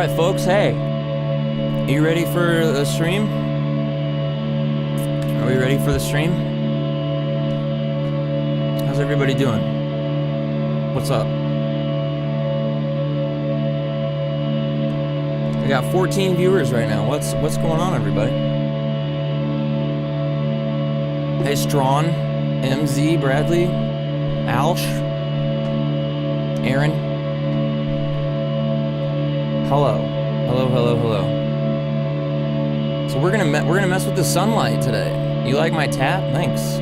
Alright folks, hey. Are you ready for the stream? Are we ready for the stream? How's everybody doing? What's up? We got 14 viewers right now. What's going on, everybody? Hey, Strawn, MZ, Bradley, Alsh, Aaron. Hello. Hello. So we're gonna mess with the sunlight today. You like my tap? Thanks.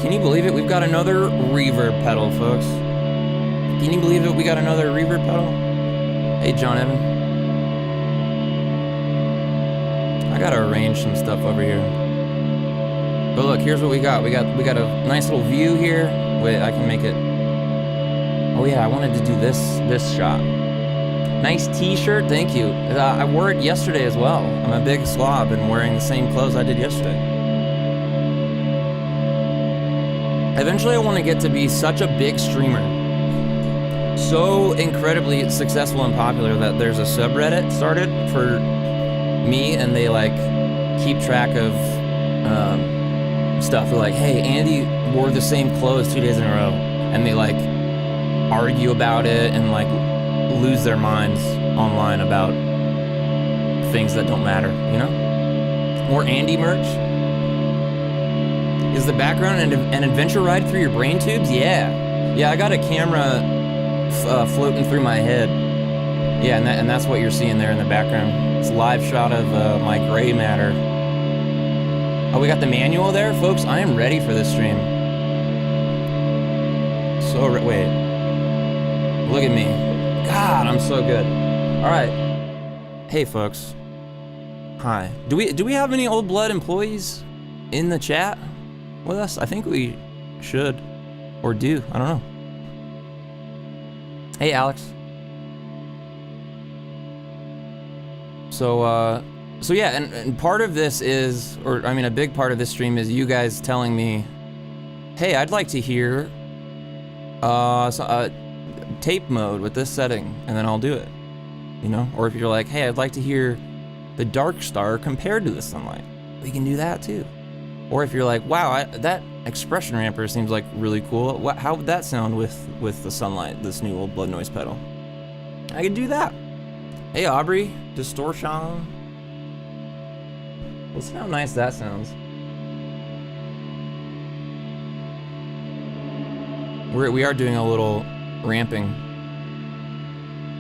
Can you believe it? We've got another reverb pedal, folks. Can you believe it? We got another reverb pedal. Hey, John Evan. I gotta arrange some stuff over here. But look, here's what we got. We got a nice little view here. Wait, I can make it. Oh yeah, I wanted to do this shot. Nice t-shirt, thank you. I wore it yesterday as well. I'm a big slob and wearing the same clothes I did yesterday. Eventually I want to get to be such a big streamer. So incredibly successful and popular that there's a subreddit started for me, and they like keep track of stuff. They're like, hey, Andy wore the same clothes 2 days in a row. And they like argue about it and like lose their minds online about things that don't matter, you know? More Andy merch. Is the background an adventure ride through your brain tubes? Yeah, I got a camera floating through my head. Yeah, and that's what you're seeing there in the background. It's a live shot of my gray matter. Oh, we got the manual there, folks. I am ready for this stream. Wait. Look at me. God, I'm so good. All right. Hey, folks. Hi. Do we have any Old Blood employees in the chat with us? I think we should, or do. I don't know. Hey, Alex. So yeah, and part of this is, or I mean, a big part of this stream is you guys telling me, hey, I'd like to hear tape mode with this setting, and then I'll do it, you know? Or if you're like, hey, I'd like to hear the dark star compared to the sunlight, we can do that too. Or if you're like, wow, that expression ramper seems like really cool, how would that sound with the sunlight, this new Old Blood noise pedal? I could do that. Hey, Aubrey, distortion. Listen how nice that sounds. We are doing a little ramping.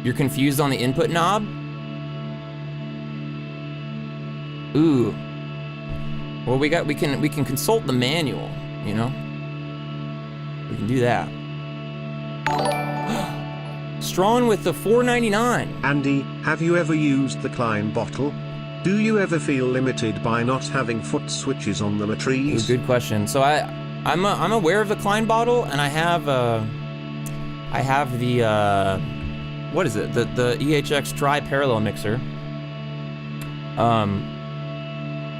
You're confused on the input knob? Ooh. Well, we can consult the manual, you know? We can do that. Strawn with the $4.99. Andy, have you ever used the Klein bottle? Do you ever feel limited by not having foot switches on the matrice? Good question. So I'm aware of the Klein bottle, and I have the what is it? The EHX tri-parallel mixer.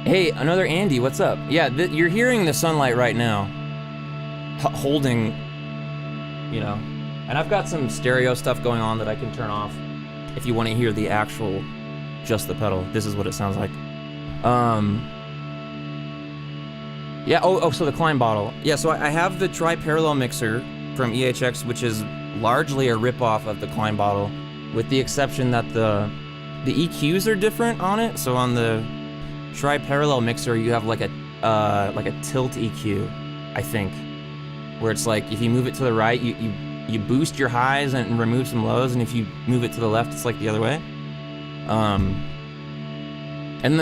Hey, another Andy, what's up? Yeah, you're hearing the sunlight right now, holding, you know, and I've got some stereo stuff going on that I can turn off if you want to hear the actual, just the pedal. This is what it sounds like. Yeah, so the Klein bottle. Yeah, so I have the tri-parallel mixer from EHX, which is largely a ripoff of the Klein bottle, with the exception that the EQs are different on it. So on the tri-parallel mixer, you have like a tilt EQ, I think, where it's like if you move it to the right, you boost your highs and remove some lows, and if you move it to the left, it's like the other way.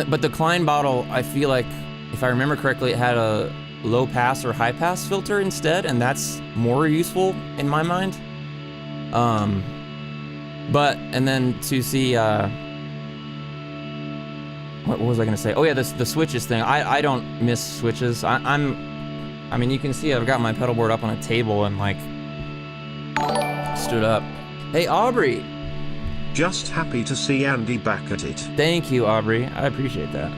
But the Klein bottle, I feel like, if I remember correctly, it had a low pass or high pass filter instead, and that's more useful in my mind. And then to see, what was I gonna say? Oh yeah, the switches thing. I don't miss switches. I mean, you can see I've got my pedal board up on a table and like stood up. Hey, Aubrey. Just happy to see Andy back at it. Thank you, Aubrey. I appreciate that.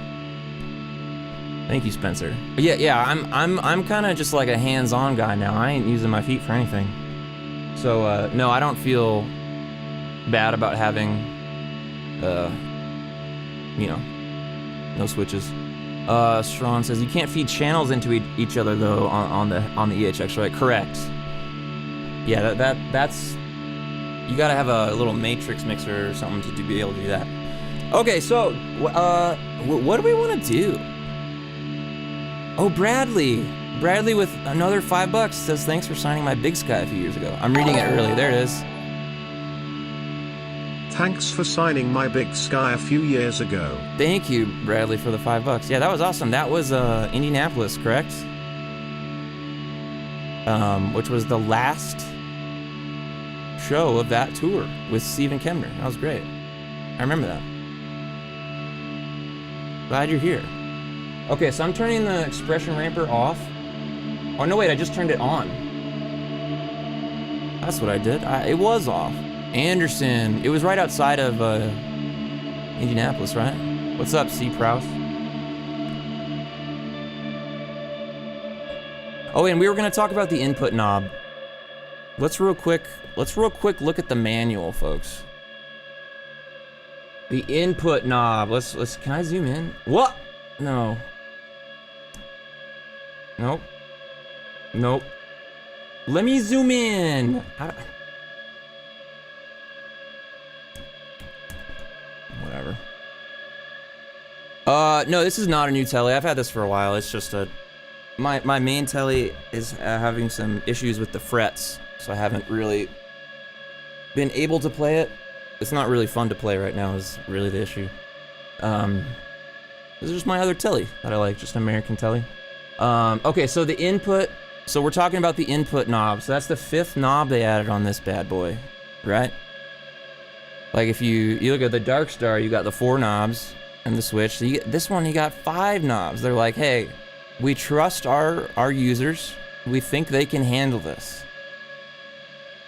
Thank you, Spencer. But yeah, I'm kind of just like a hands-on guy now. I ain't using my feet for anything. So, no, I don't feel bad about having, you know, no switches. Strawn says you can't feed channels into each other though on the EHX, right? Correct. Yeah, that's you gotta have a little matrix mixer or something to be able to do that. Okay, so what do we want to do? Oh, Bradley with another $5 says thanks for signing my Big Sky a few years ago. I'm reading it early. There it is. Thanks for signing my Big Sky a few years ago. Thank you, Bradley, for the $5. Yeah, that was awesome. That was Indianapolis, correct? Which was the last show of that tour with Stephen Kemner. That was great. I remember that. Glad you're here. Okay, so I'm turning the expression ramper off. Oh, no, wait, I just turned it on. That's what I did. It was off. Anderson. It was right outside of Indianapolis, right? What's up, C. Prouse? Oh, and we were going to talk about the input knob. Let's real quick look at the manual, folks. The input knob. Let's can I zoom in? What? No. Nope. Nope. Let me zoom in. Whatever. No, this is not a new telly. I've had this for a while. It's just my main telly is having some issues with the frets, so I haven't really been able to play it. It's not really fun to play right now is really the issue. This is just my other telly that I like, just an American telly. Okay, so the input, so we're talking about the input knob. So that's the 5th knob they added on this bad boy, right? Like if you look at the Dark Star, you got the 4 knobs and the switch. So this one, you got 5 knobs. They're like, hey, we trust our users. We think they can handle this.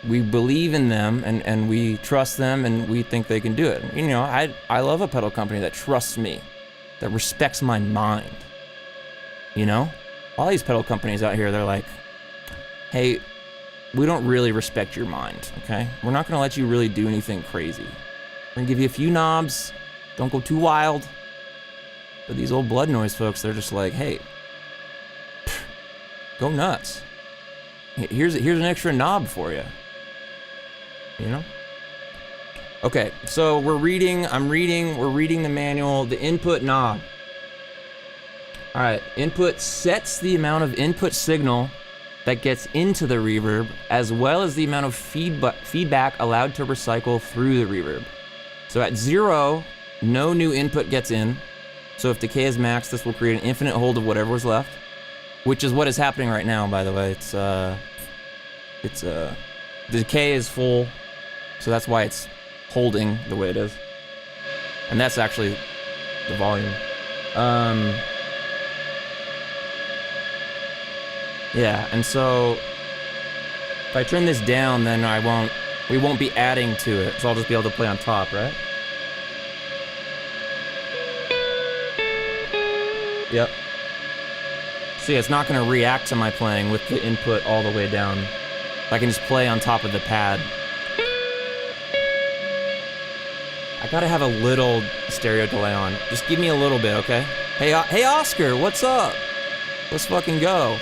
We believe in them and we trust them and we think they can do it. You know, I love a pedal company that trusts me, that respects my mind. You know? All these pedal companies out here, they're like, hey, we don't really respect your mind, okay? We're not gonna let you really do anything crazy. We're gonna give you a few knobs, don't go too wild. But these old Blood Noise folks, they're just like, hey, go nuts. Here's an extra knob for you. You know? Okay, so we're reading the manual, the input knob. All right, input sets the amount of input signal that gets into the reverb, as well as the amount of feedback allowed to recycle through the reverb. So at 0, no new input gets in. So if decay is max, this will create an infinite hold of whatever was left, which is what is happening right now, by the way. The decay is full, so that's why it's holding the way it is. And that's actually the volume. Yeah, and so if I turn this down, then we won't be adding to it, so I'll just be able to play on top, right? Yep. See, it's not gonna react to my playing with the input all the way down. I can just play on top of the pad. I gotta have a little stereo delay on. Just give me a little bit, okay? Hey Oscar, what's up? Let's fucking go.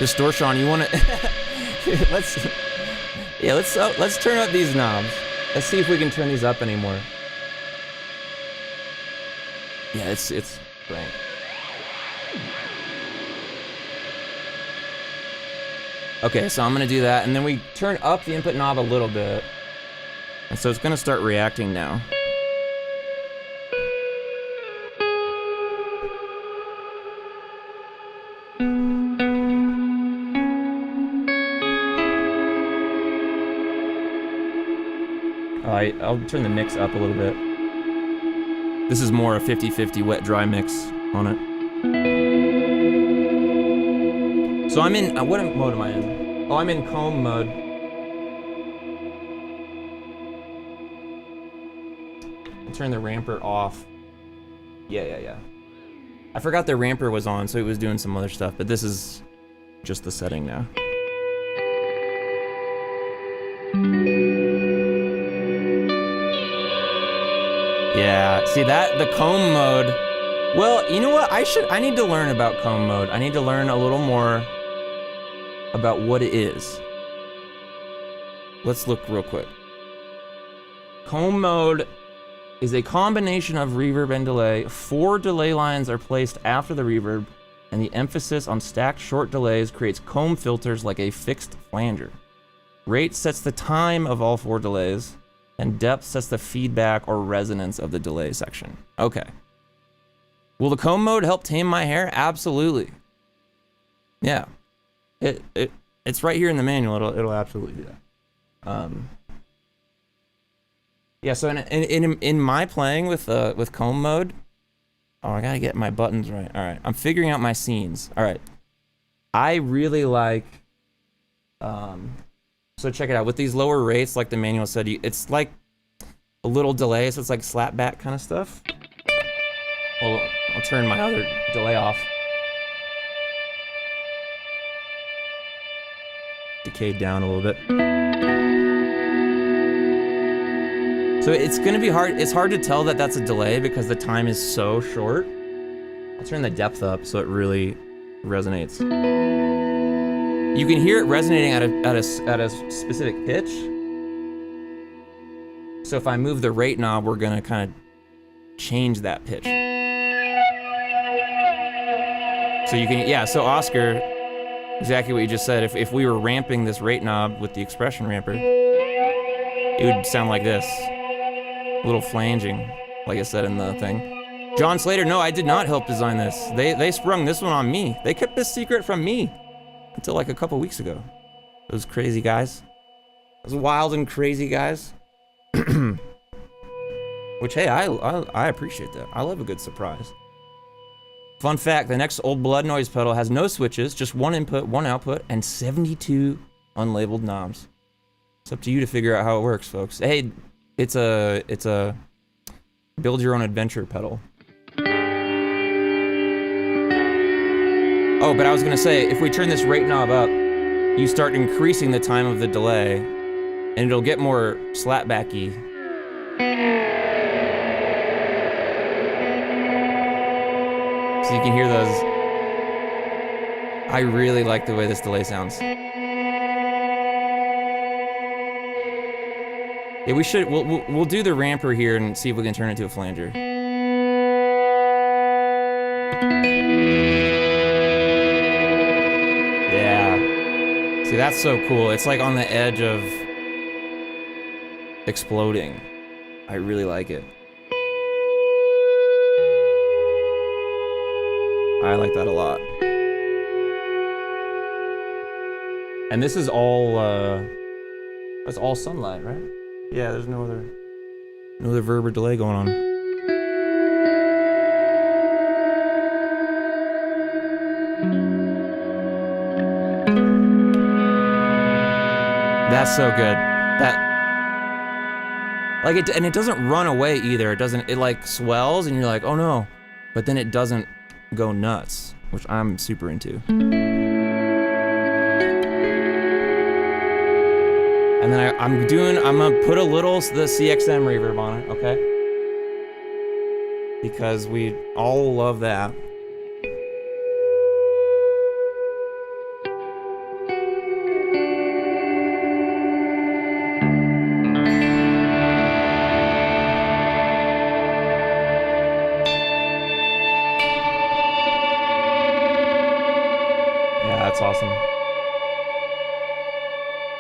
Distortion, you wanna let's turn up these knobs. Let's see if we can turn these up anymore. Yeah, it's great. Okay, so I'm gonna do that, and then we turn up the input knob a little bit. And so it's gonna start reacting now. Alright, I'll turn the mix up a little bit. This is more a 50-50 wet-dry mix on it. So I'm in, what mode am I in? Oh, I'm in comb mode. I'll turn the ramper off. Yeah. I forgot the ramper was on, so it was doing some other stuff, but this is just the setting now. Yeah, see that, the comb mode. Well, you know what? I need to learn about comb mode. I need to learn a little more about what it is. Let's look real quick. Comb mode is a combination of reverb and delay. 4 delay lines are placed after the reverb, and the emphasis on stacked short delays creates comb filters like a fixed flanger. Rate sets the time of all 4 delays, and depth sets the feedback or resonance of the delay section. Okay. Will the comb mode help tame my hair? Absolutely. Yeah. It's right here in the manual. It'll absolutely do that. Yeah, so in my playing with comb mode, oh, I gotta get my buttons right. All right, I'm figuring out my scenes. All right, I really like. So check it out. With these lower rates, like the manual said, it's like a little delay, so it's like slap back kind of stuff. Well, I'll turn my other delay off. Decayed down a little bit. So it's gonna be hard. It's hard to tell that that's a delay because the time is so short. I'll turn the depth up so it really resonates. You can hear it resonating at a specific pitch. So if I move the rate knob, we're gonna kind of change that pitch. So you can, yeah. So Oscar, exactly what you just said. If we were ramping this rate knob with the expression ramper, it would sound like this. A little flanging, like I said in the thing. John Slater, no, I did not help design this. They sprung this one on me. They kept this secret from me until like a couple weeks ago. Those crazy guys. Those wild and crazy guys. Which, hey, I appreciate that. I love a good surprise. Fun fact, the next Old Blood Noise pedal has no switches, just 1 input, 1 output, and 72 unlabeled knobs. It's up to you to figure out how it works, folks. Hey, it's a build your own adventure pedal. Oh, but I was gonna say, if we turn this rate knob up, you start increasing the time of the delay, and it'll get more slapbacky. So you can hear those. I really like the way this delay sounds. Yeah, we should. We'll do the ramper here and see if we can turn it to a flanger. Yeah. See, that's so cool. It's like on the edge of exploding. I really like it. I like that a lot. And this is all that's all sunlight, right? Yeah, there's no other reverb or delay going on. That's so good. That, like, and it doesn't run away either. It like swells and you're like, oh no, but then it doesn't go nuts, which I'm super into. And then I'm gonna put a little the CXM reverb on it, okay? Because we all love that. Yeah, that's awesome.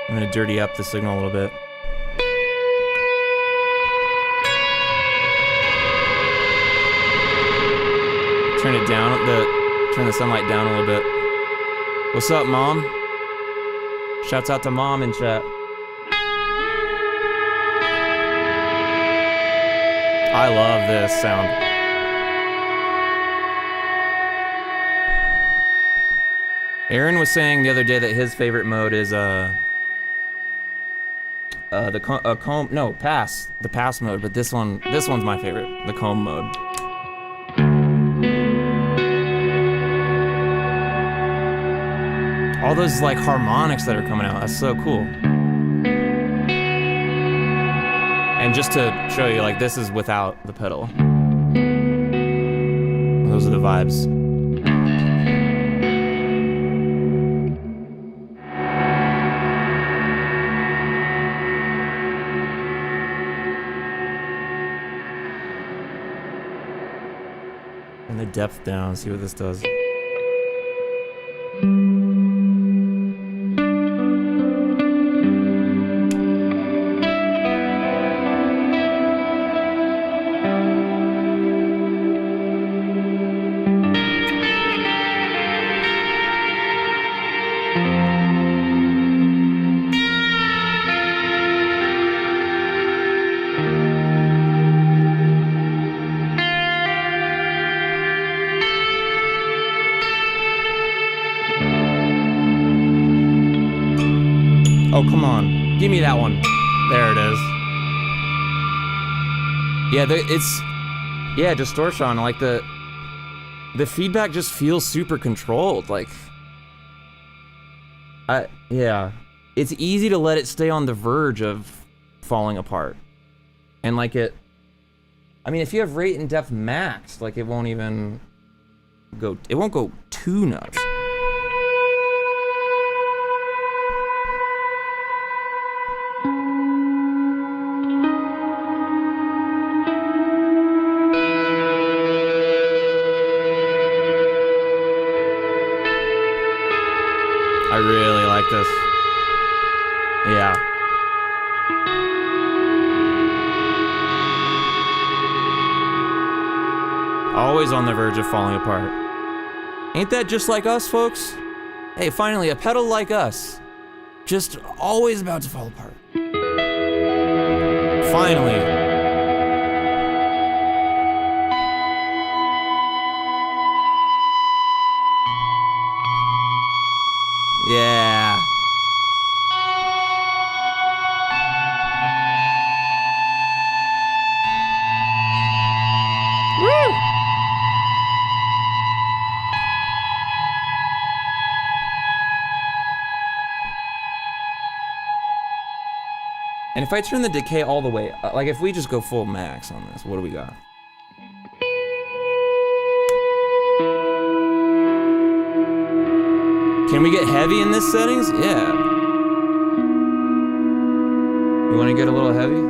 I'm gonna dirty up the signal a little bit. Turn it down, turn the sunlight down a little bit. What's up, Mom? Shouts out to Mom in chat. I love this sound. Aaron was saying the other day that his favorite mode is the pass mode, but this one's my favorite, the comb mode. All those like harmonics that are coming out. That's so cool. And just to show you, like, this is without the pedal. Those are the vibes. And the depth down, see what this does. Oh, come on. Give me that one. There it is. Yeah, yeah, distortion. Like, the feedback just feels super controlled. Like, yeah. It's easy to let it stay on the verge of falling apart. And, like, I mean, if you have rate and depth maxed, like, it won't even go, it won't go too nuts. I really like this. Yeah. Always on the verge of falling apart. Ain't that just like us, folks? Hey, finally, a pedal like us. Just always about to fall apart. Finally. Yeah. Woo! And if I turn the decay all the way, like if we just go full max on this, what do we got? Can we get heavy in this settings? Yeah. You want to get a little heavy?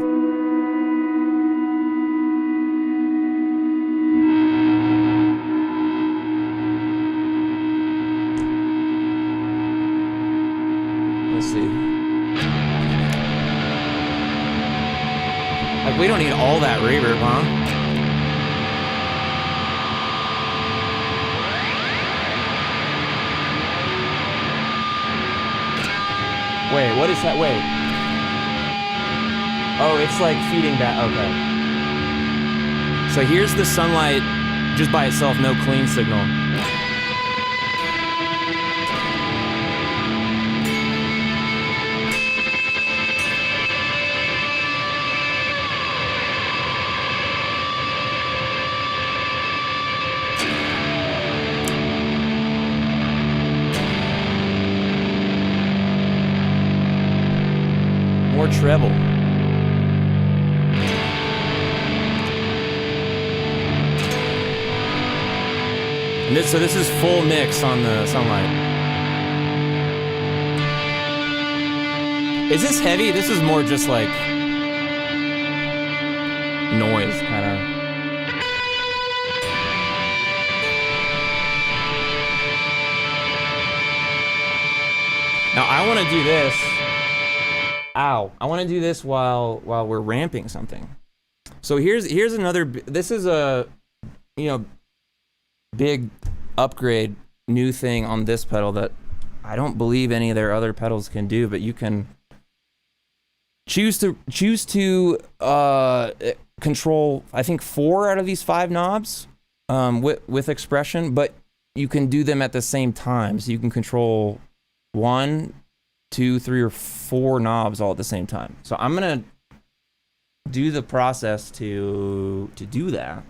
Let's see. Like, we don't need all that reverb, huh? Wait, what is that? Wait. Oh, it's like feeding back. Okay. So here's the sunlight just by itself, no clean signal. More treble. And so this is full mix on the sunlight. Is this heavy? This is more just like noise, kind of. Now I want to do this. Ow! I want to do this while we're ramping something. So here's another. This is a, you know, big upgrade, new thing on this pedal that I don't believe any of their other pedals can do. But you can choose to control, I think, 4 out of these 5 knobs with expression, but you can do them at the same time. So you can control 1, 2, 3, or 4 knobs all at the same time. So I'm gonna do the process to do that.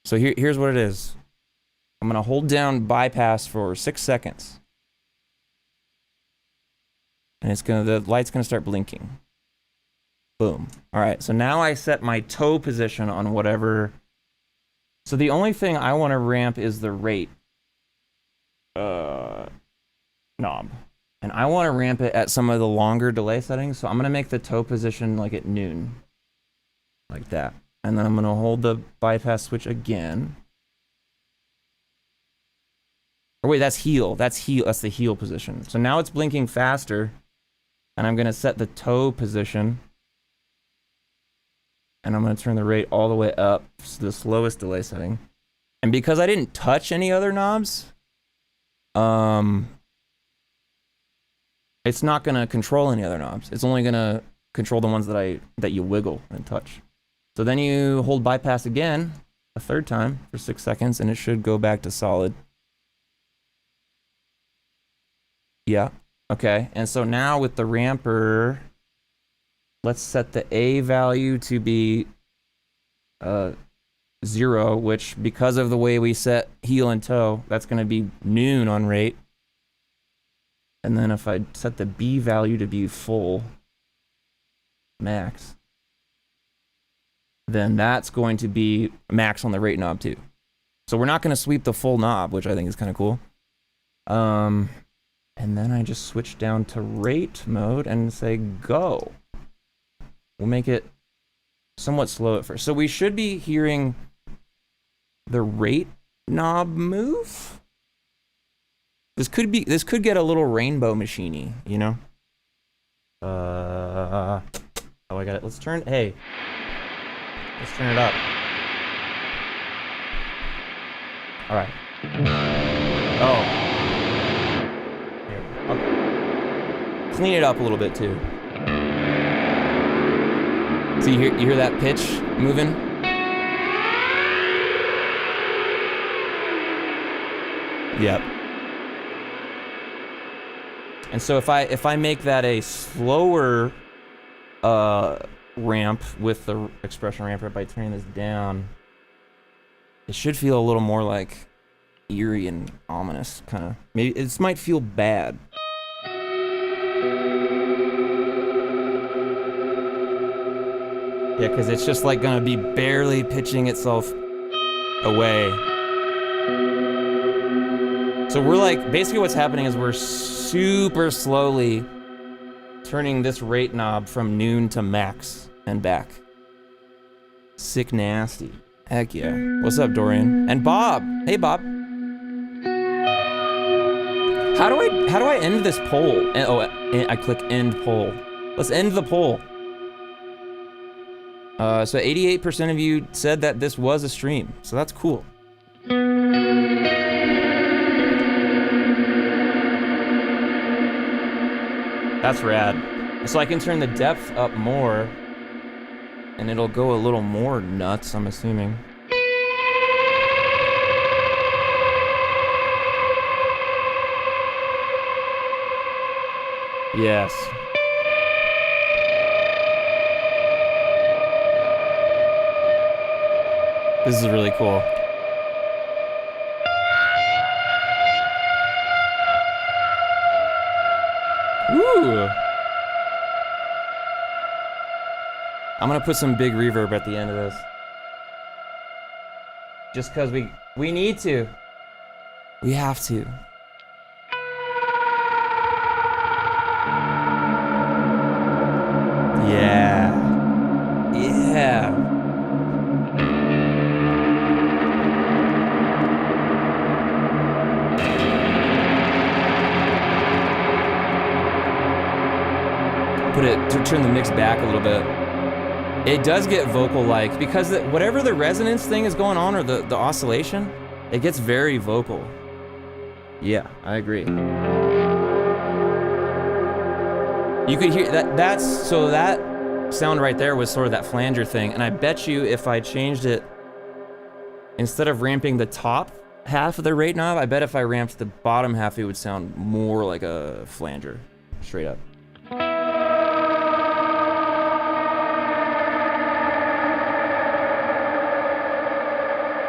So here's what it is. I'm gonna hold down bypass for 6 seconds. And the light's gonna start blinking. Boom. All right, so now I set my toe position on whatever. So the only thing I want to ramp is the rate knob. And I want to ramp it at some of the longer delay settings, so I'm gonna make the toe position like at noon. Like that. And then I'm gonna hold the bypass switch again. Or wait, that's heel. That's the heel position. So now it's blinking faster. And I'm gonna set the toe position. And I'm gonna turn the rate all the way up to the slowest delay setting. And because I didn't touch any other knobs, it's not gonna control any other knobs. It's only gonna control the ones that you wiggle and touch. So then you hold bypass again, a third time for 6 seconds, and it should go back to solid. Yeah, okay. And so now with the ramper, let's set the A value to be 0, which because of the way we set heel and toe, that's gonna be noon on rate. And then if I set the B value to be full, max, then that's going to be max on the rate knob too. So we're not gonna sweep the full knob, which I think is kind of cool. And then I just switch down to rate mode and say go. We'll make it somewhat slow at first. So we should be hearing the rate knob move. This could get a little rainbow machine-y, you know? Oh, I got it. Let's turn it up. All right. Oh. I'll clean it up a little bit too. So you hear that pitch moving? Yep. And so if I make that a slower ramp with the expression ramper by turning this down, it should feel a little more like eerie and ominous, kind of. Maybe this might feel bad. Yeah, because it's just like gonna be barely pitching itself away. So we're like, basically what's happening is we're super slowly turning this rate knob from noon to max and back. Sick nasty. Heck yeah. What's up, Dorian? And Bob. Hey, Bob. How do I end this poll? Oh, I click end poll. Let's end the poll. So 88% of you said that this was a stream, so that's cool. That's rad. So I can turn the depth up more, and it'll go a little more nuts, I'm assuming. Yes. This is really cool. Ooh. I'm gonna put some big reverb at the end of this. Just cause we need to. We have to. Yeah. Yeah. Turn the mix back a little bit. It does get vocal-like because whatever the resonance thing is going on, or the oscillation, it gets very vocal. Yeah, I agree. You could hear that. That sound right there was sort of that flanger thing, and I bet you if I changed it, instead of ramping the top half of the rate knob, I bet if I ramped the bottom half, it would sound more like a flanger, straight up.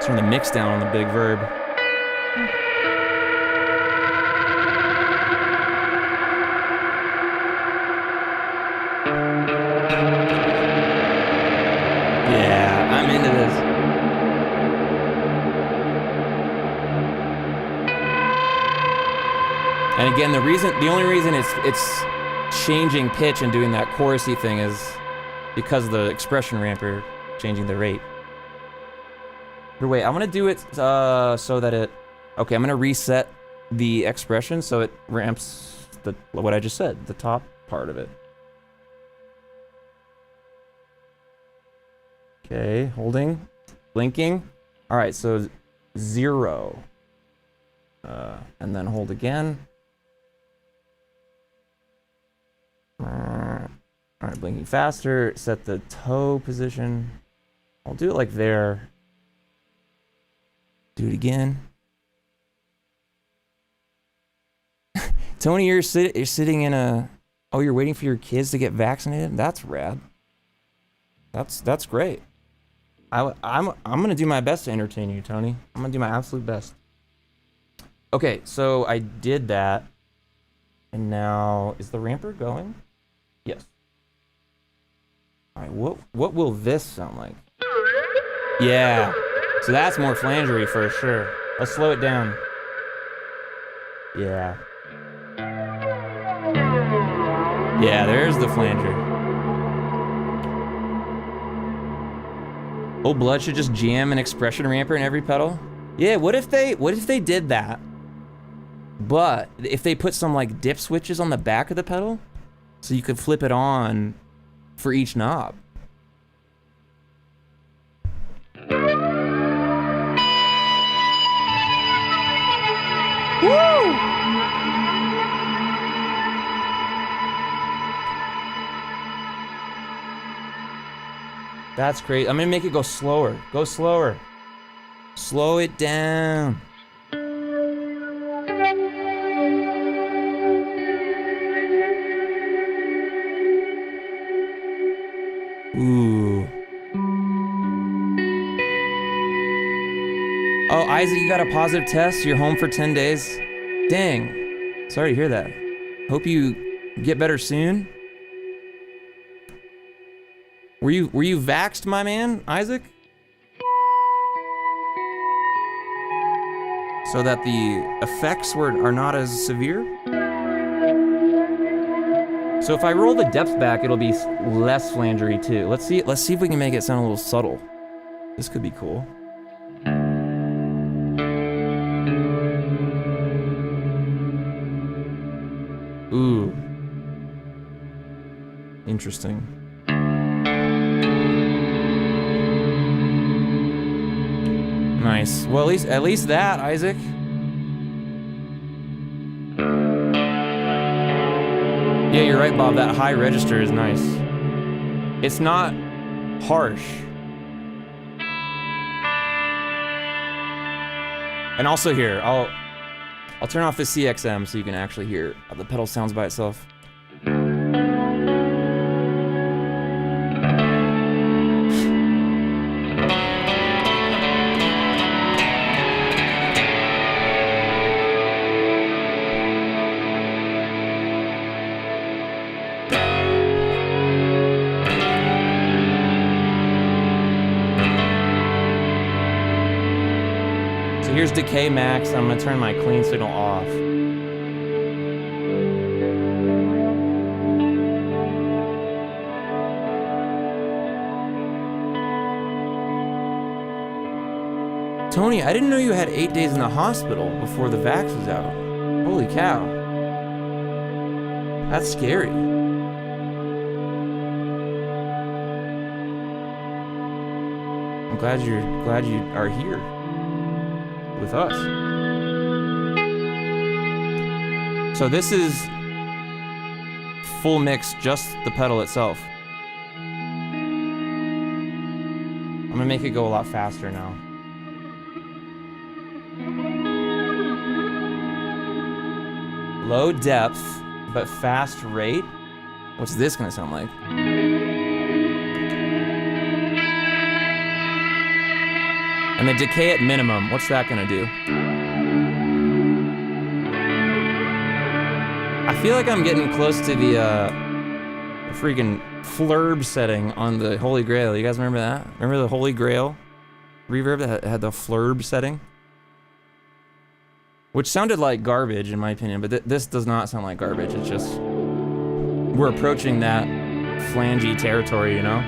Turn the mix down on the big verb. into this. And again, the only reason it's changing pitch and doing that chorusy thing is because of the expression ramper changing the rate. But wait, I'm gonna do it so that it. Okay, I'm gonna reset the expression so it ramps what I just said, the top part of it. Okay, holding, blinking. All right, so 0, and then hold again. All right, blinking faster. Set the toe position. I'll do it like there. Do it again. Tony, you're sitting in a. Oh, you're waiting for your kids to get vaccinated. That's rad. That's great. I'm gonna do my best to entertain you, Tony. I'm gonna do my absolute best. Okay, so I did that, and now is the ramper going? Yes. All right. What will this sound like? Yeah. So that's more flangery for sure. Let's slow it down. Yeah. Yeah, there's the flanger. Oh, Blood should just jam an expression ramper in every pedal? Yeah, what if they did that? But if they put some like dip switches on the back of the pedal, so you could flip it on for each knob. Woo! That's great. I'm gonna make it go slower. Go slower. Slow it down. Ooh. Oh, Isaac, you got a positive test? You're home for 10 days? Dang. Sorry to hear that. Hope you get better soon. Were you vaxxed, my man, Isaac? So that the effects are not as severe? So if I roll the depth back, it'll be less flangery too. Let's see if we can make it sound a little subtle. This could be cool. Ooh. Interesting. Nice. Well, at least that, Isaac. Yeah, you're right, Bob. That high register is nice. It's not harsh. And also here, I'll turn off the CXM so you can actually hear how the pedal sounds by itself. Here's decay max. I'm gonna turn my clean signal off. Tony, I didn't know you had 8 days in the hospital before the vax was out. Holy cow. That's scary. I'm glad you are here with us. So this is full mix, just the pedal itself. I'm gonna make it go a lot faster now. Low depth, but fast rate. What's this gonna sound like? And the decay at minimum, what's that gonna do? I feel like I'm getting close to the freaking flurb setting on the Holy Grail. You guys remember that? Remember the Holy Grail reverb that had the flurb setting? Which sounded like garbage in my opinion, but this does not sound like garbage. It's just, we're approaching that flangey territory, you know?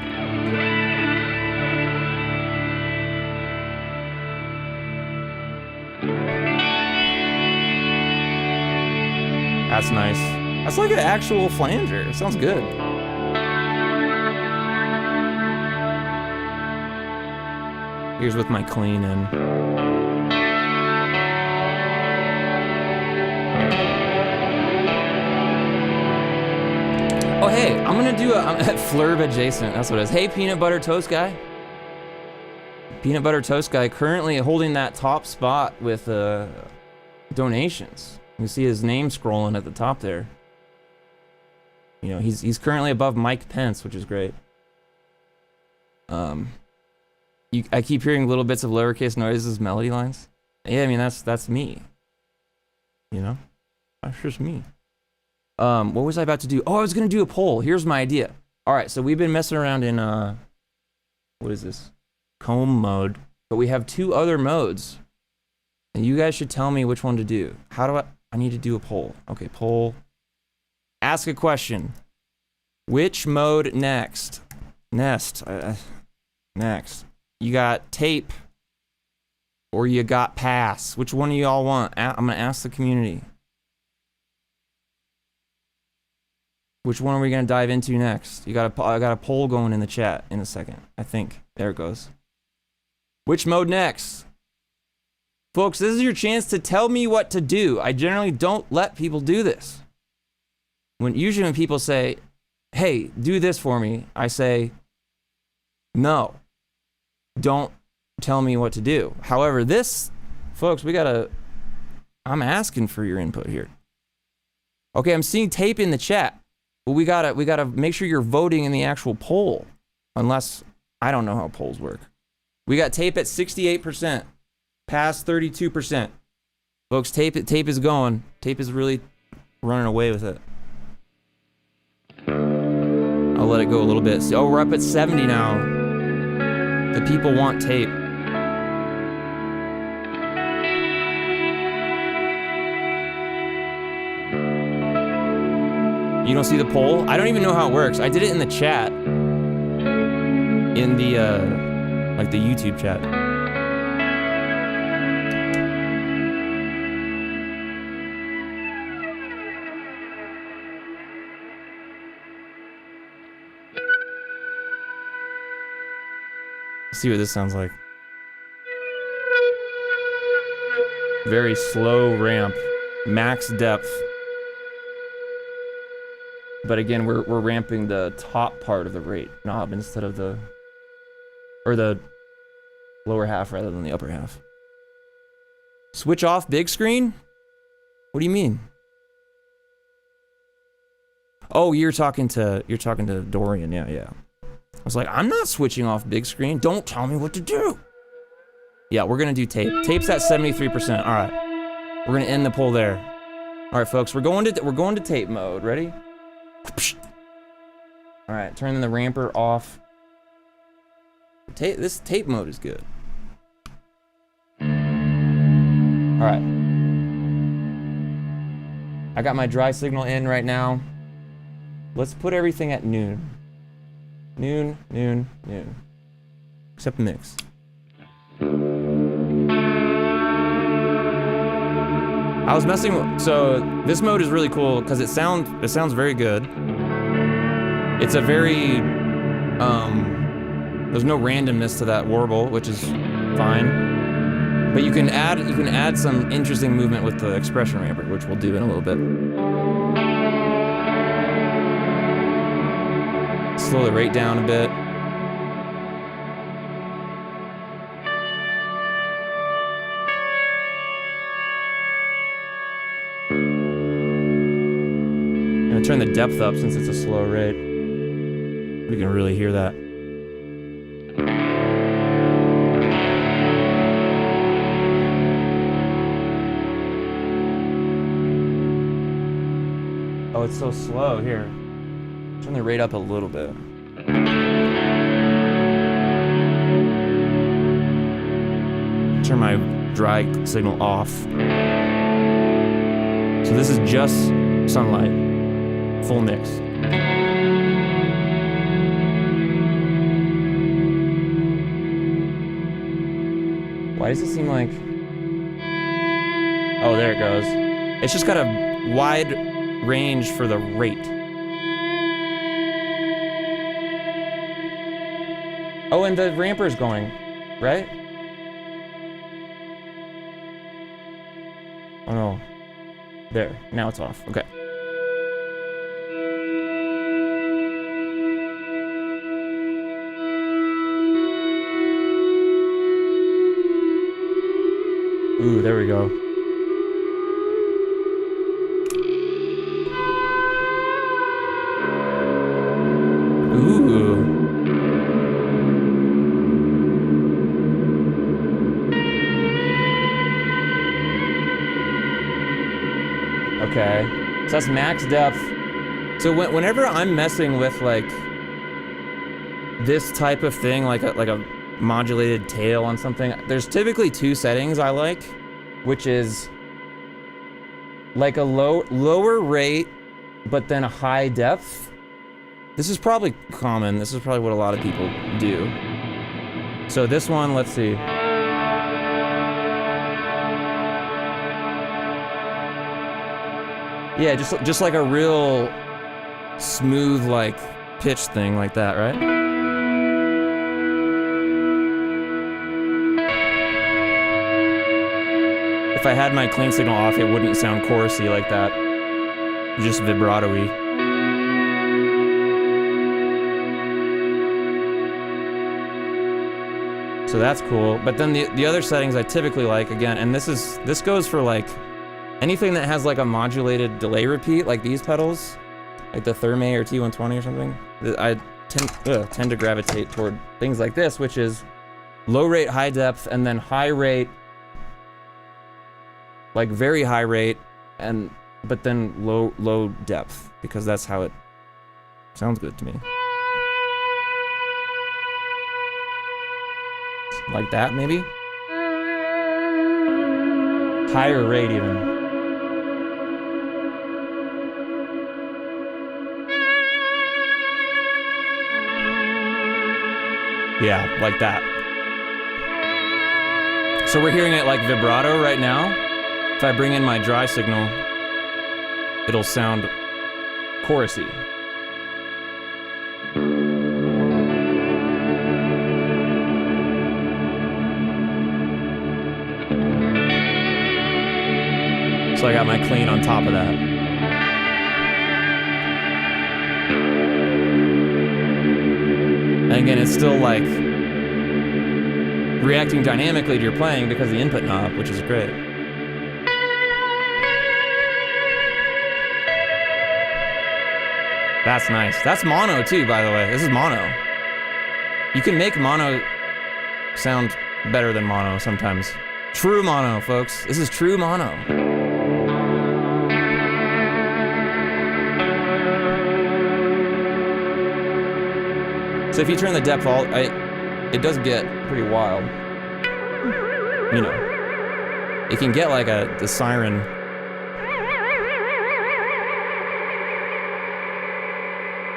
That's nice. That's like an actual flanger. It sounds good. Here's with my clean in. Oh hey, I'm gonna do I'm at flurb adjacent, that's what it is. Hey Peanut Butter Toast Guy. Peanut Butter Toast Guy currently holding that top spot with donations. You see his name scrolling at the top there. You know, he's currently above Mike Pence, which is great. I keep hearing little bits of lowercase noises, melody lines. Yeah, I mean that's me. You know, that's just me. What was I about to do? Oh, I was gonna do a poll. Here's my idea. All right, so we've been messing around in what is this? Comb mode, but we have 2 other modes, and you guys should tell me which one to do. How do I need to do a poll? Okay, poll. Ask a question. Which mode next? Next. You got tape, or you got pass. Which one do you all want? I'm gonna ask the community. Which one are we gonna dive into next? I got a poll going in the chat in a second. I think there it goes. Which mode next? Folks, this is your chance to tell me what to do. I generally don't let people do this. Usually when people say, "Hey, do this for me," I say, "No, don't tell me what to do." However, this, folks, I'm asking for your input here. Okay, I'm seeing tape in the chat. But we gotta make sure you're voting in the actual poll. Unless, I don't know how polls work. We got tape at 68%. Pass 32%. Folks, tape is going. Tape is really running away with it. I'll let it go a little bit. Oh, we're up at 70 now. The people want tape. You don't see the poll? I don't even know how it works. I did it in the chat. In the, like the YouTube chat. Let's see what this sounds like. Very slow ramp. Max depth. But again, we're ramping the top part of the rate knob instead of the lower half rather than the upper half. Switch off big screen? What do you mean? Oh, you're talking to Dorian, yeah. I was like, I'm not switching off big screen. Don't tell me what to do. Yeah, we're gonna do tape. Tape's at 73%. All right, we're gonna end the poll there. All right, folks, we're going to tape mode. Ready? All right, turning the ramper off. This tape mode is good. All right. I got my dry signal in right now. Let's put everything at noon. Noon. Except mix. I was messing with, so this mode is really cool because it sounds very good. It's a very, there's no randomness to that warble, which is fine. But you can add some interesting movement with the expression ramper, which we'll do in a little bit. Slow the rate down a bit. I'm gonna turn the depth up since it's a slow rate. We can really hear that. Oh, it's so slow here. Turn the rate up a little bit. Turn my dry signal off. So this is just sunlight, full mix. Why does it seem like... Oh, there it goes. It's just got a wide range for the rate. Oh, and the ramper's going, right? Oh no. There, now it's off. Okay. Ooh, there we go. Ooh. Okay. So that's max depth. So whenever I'm messing with like this type of thing, like a modulated tail on something, there's typically two settings I like, which is like a lower rate, but then a high depth. This is probably common. This is probably what a lot of people do. So this one, let's see. Yeah, just like a real smooth, like pitch thing like that, right? If I had my clean signal off, it wouldn't sound chorusy like that. Just vibrato-y. So that's cool. But then the other settings I typically like, again, and this goes for like anything that has like a modulated delay repeat, like these pedals, like the Therme or T120 or something. I tend to gravitate toward things like this, which is low rate, high depth, and then high rate, like very high rate, but then low depth, because that's how it sounds good to me. Like that, maybe? Higher rate even. Yeah, like that. So we're hearing it like vibrato right now. If I bring in my dry signal, it'll sound chorusy. So I got my clean on top of that. And again, it's still like reacting dynamically to your playing because of the input knob, which is great. That's nice. That's mono too, by the way. This is mono. You can make mono sound better than mono sometimes. True mono, folks. This is true mono. So if you turn the depth all, it does get pretty wild. You know, it can get like the siren.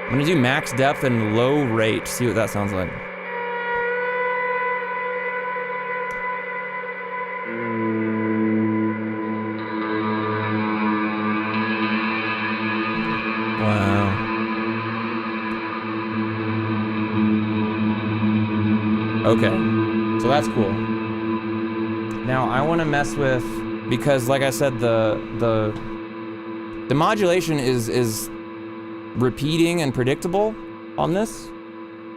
I'm gonna do max depth and low rate. See what that sounds like. Wow. Okay, so that's cool. Now I want to mess with, because like I said, the modulation is repeating and predictable on this,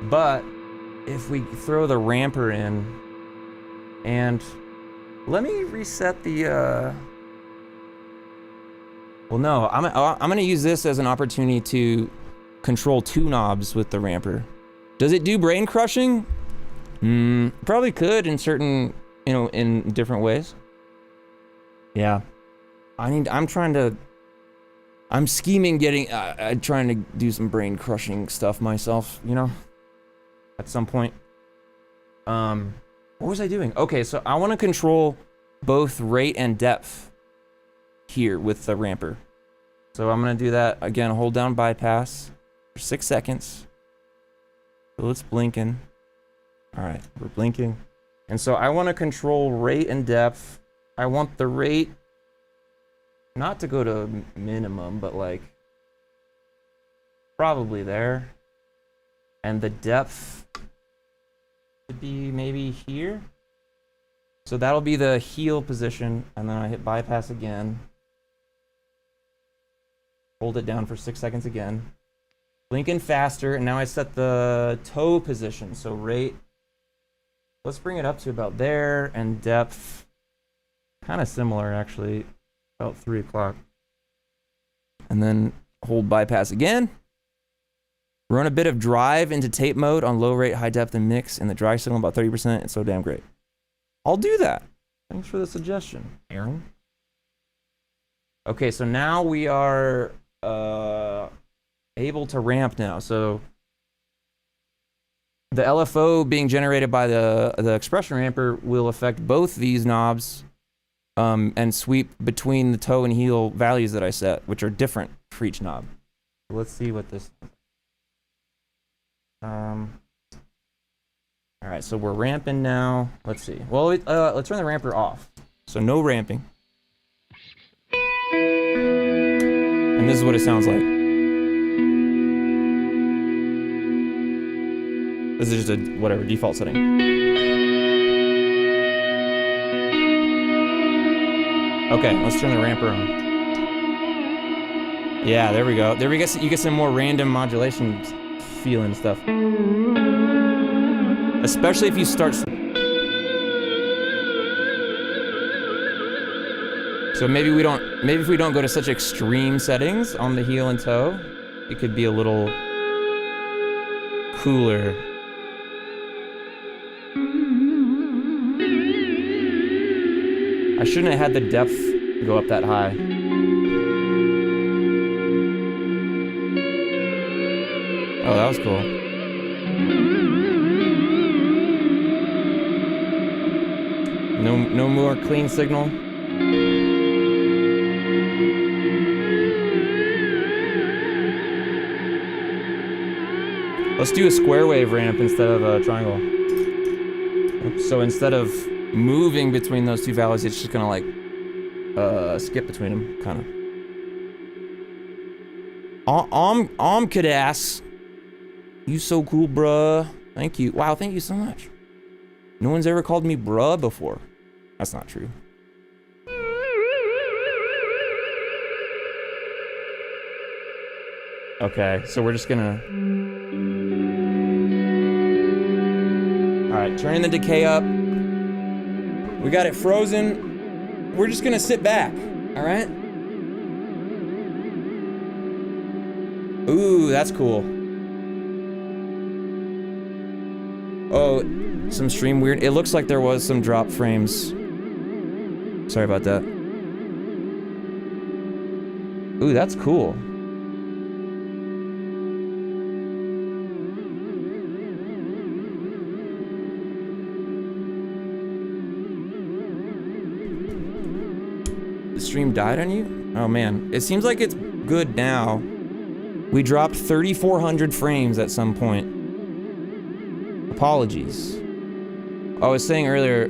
but if we throw the ramper in, and let me reset the well, no, I'm gonna use this as an opportunity to control two knobs with the ramper. Does it do brain crushing? Probably could in certain, in different ways. Yeah. I'm trying to I'm scheming getting, trying to do some brain crushing stuff myself, you know, at some point. What was I doing? Okay, so I want to control both rate and depth here with the ramper. So I'm going to do that again, hold down bypass for 6 seconds. So it's blinking. All right, we're blinking. And so I want to control rate and depth. I want the rate not to go to minimum, but like probably there. And the depth to be maybe here. So that'll be the heel position, and then I hit bypass again. Hold it down for 6 seconds again. Blinking faster, and now I set the toe position. So rate, let's bring it up to about there, and depth, kind of similar actually, about 3 o'clock. And then hold bypass again. Run a bit of drive into tape mode on low rate, high depth, and mix, and the dry signal about 30%. It's so damn great. I'll do that. Thanks for the suggestion, Aaron. Okay, so now we are able to ramp now. So the LFO being generated by the expression ramper will affect both these knobs and sweep between the toe and heel values that I set, which are different for each knob. So let's see what this is. All right, so we're ramping now. Let's see. Well, let's turn the ramper off. So no ramping. And this is what it sounds like. This is just a whatever default setting. Okay, let's turn the ramper on. Yeah, there we go. There we go. You get some more random modulation feeling stuff. Especially if you start. So maybe if we don't go to such extreme settings on the heel and toe, it could be a little cooler. I shouldn't have had the depth go up that high. Oh, that was cool. No more clean signal. Let's do a square wave ramp instead of a triangle. So instead of moving between those two values, it's just gonna like skip between them, kind of. Kadass. You so cool, bruh. Thank you. Wow, thank you so much. No one's ever called me bruh before. That's not true. Okay, so we're just gonna... Alright, turning the decay up. We got it frozen. We're just gonna sit back, alright? Ooh, that's cool. Oh, some stream weird. It looks like there was some drop frames. Sorry about that. Ooh, that's cool. The stream died on you? Oh man, it seems like it's good now. We dropped 3,400 frames at some point. Apologies. I was saying earlier,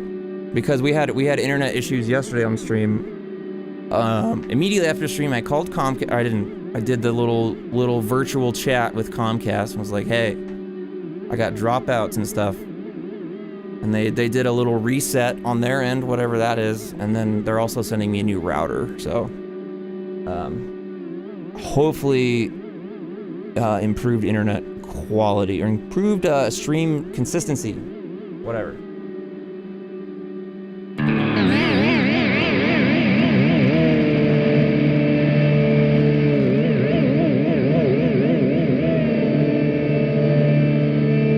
because we had internet issues yesterday on stream. Immediately after stream, I called Comcast. I did the little virtual chat with Comcast and was like, "Hey, I got dropouts and stuff." And they did a little reset on their end, whatever that is, and then they're also sending me a new router. So, hopefully, improved internet quality or improved stream consistency, whatever.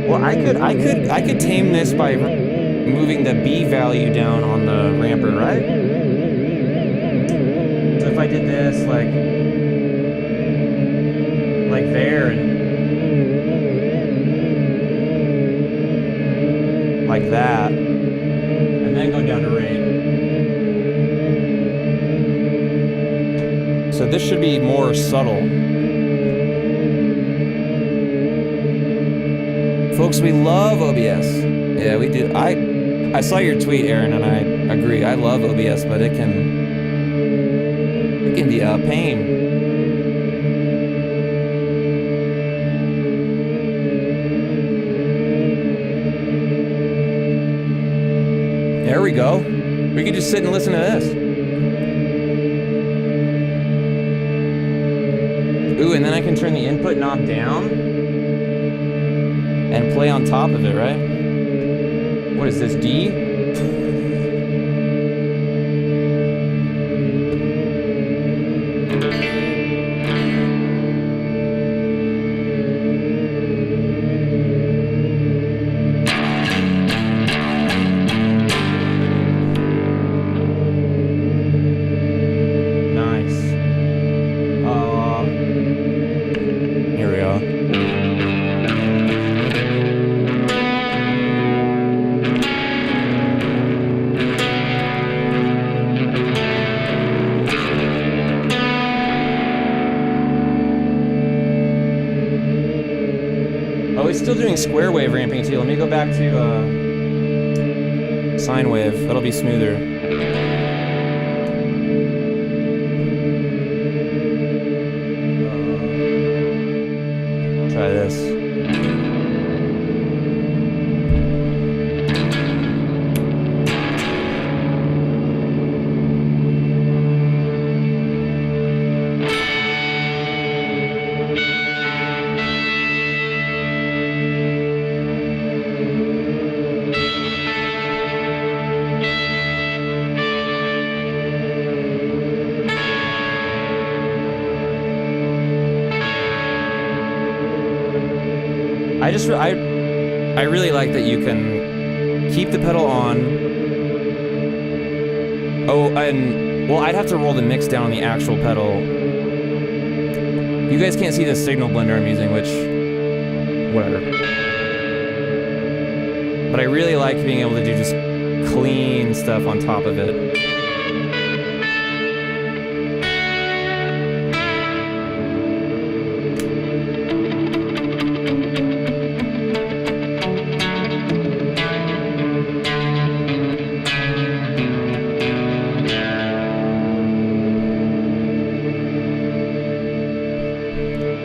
Well, I could tame this by moving the B value down on the ramper, right? So if I did this, like, like there and like that, and then go down to rate. So this should be more subtle. Folks, we love OBS. Yeah, we do. I saw your tweet, Aaron, and I agree. I love OBS, but it can be a pain. There we go. We can just sit and listen to this. Ooh, and then I can turn the input knob down and play on top of it, right? What is this, D? Still doing square wave ramping too. Let me go back to sine wave. That'll be smoother. Try this. I really like that you can keep the pedal on. Oh, and well, I'd have to roll the mix down on the actual pedal. You guys can't see the signal blender I'm using, which, whatever. But I really like being able to do just clean stuff on top of it.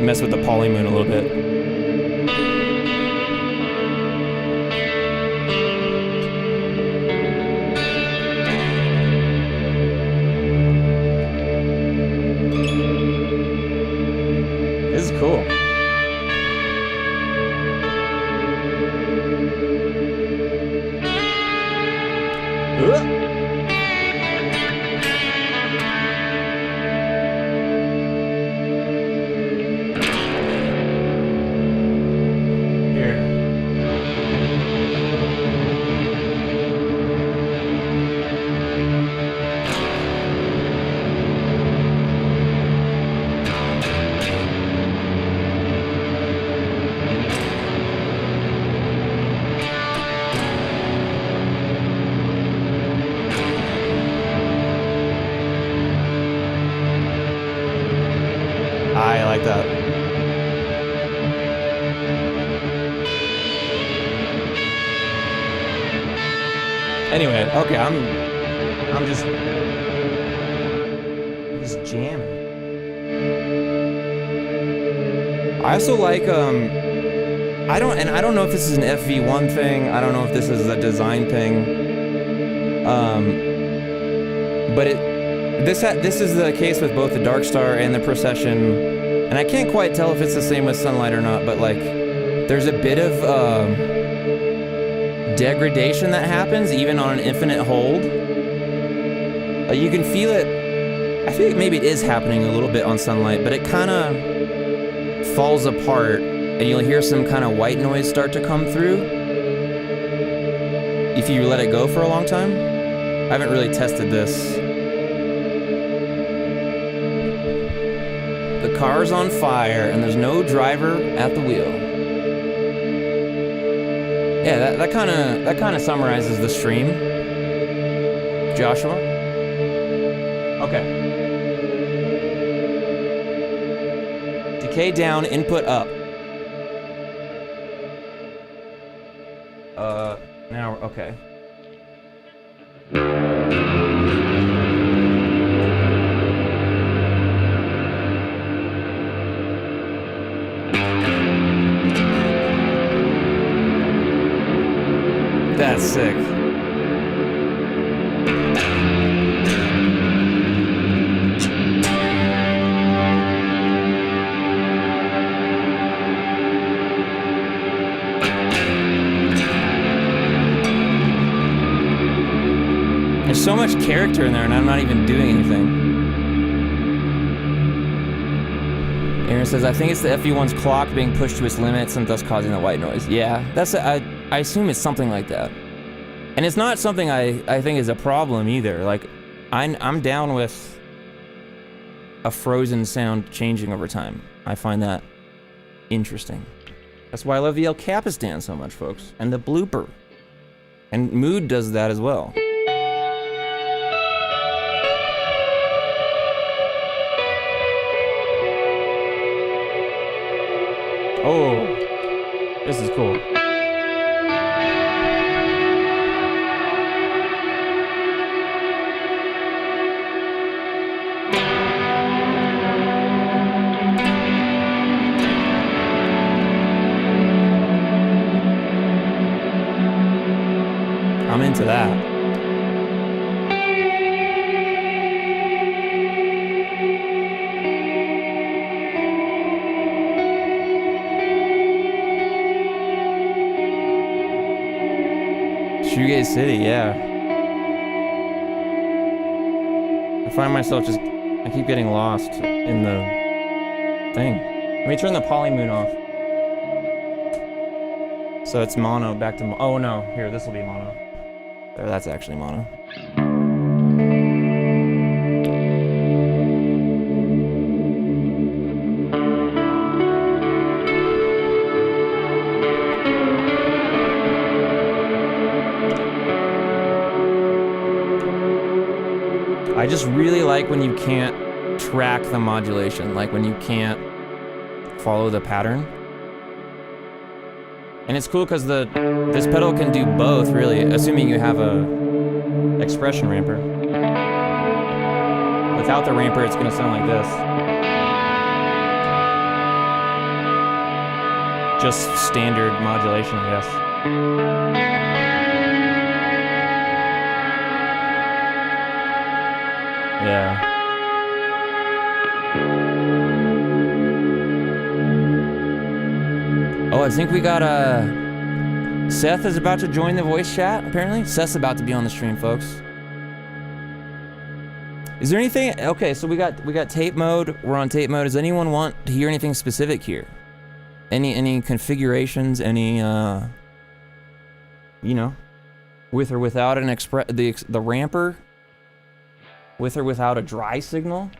Mess with the polymoon a little bit. This is cool. I like that. Anyway, okay, I'm just jamming. I also like I don't know if this is an FV1 thing. I don't know if this is a design thing. But this is the case with both the Dark Star and the Procession, and I can't quite tell if it's the same with Sunlight or not. But like, there's a bit of degradation that happens even on an infinite hold. You can feel it. I think maybe it is happening a little bit on Sunlight, but it kind of falls apart, and you'll hear some kind of white noise start to come through if you let it go for a long time. I haven't really tested this. But the car's on fire and there's no driver at the wheel. Yeah, that kind of summarizes the stream. Joshua? Okay. Decay down, input up. Now, okay. That's sick. There's so much character in there and I'm not even doing anything. Aaron says, I think it's the FE1's clock being pushed to its limits and thus causing the white noise. Yeah, that's I assume it's something like that. And it's not something I think is a problem either. Like, I'm down with a frozen sound changing over time. I find that interesting. That's why I love the El Capistan so much, folks. And the blooper. And Mood does that as well. Oh, this is cool. I'm into that. Shoegaze City, yeah. I find myself I keep getting lost in the thing. Let me turn the polymoon off. So it's mono, back to oh no, here, this will be mono. There, that's actually mono. I just really like when you can't track the modulation, like when you can't follow the pattern. And it's cool because this pedal can do both, really, assuming you have a expression ramper. Without the ramper, it's gonna sound like this. Just standard modulation, I guess. Yeah. Oh, I think we got Seth is about to join the voice chat, apparently. Seth's about to be on the stream, folks. Is there anything? Okay, so we got tape mode. We're on tape mode. Does anyone want to hear anything specific here? Any configurations, any you know, with or without an the ramper? With or without a dry signal?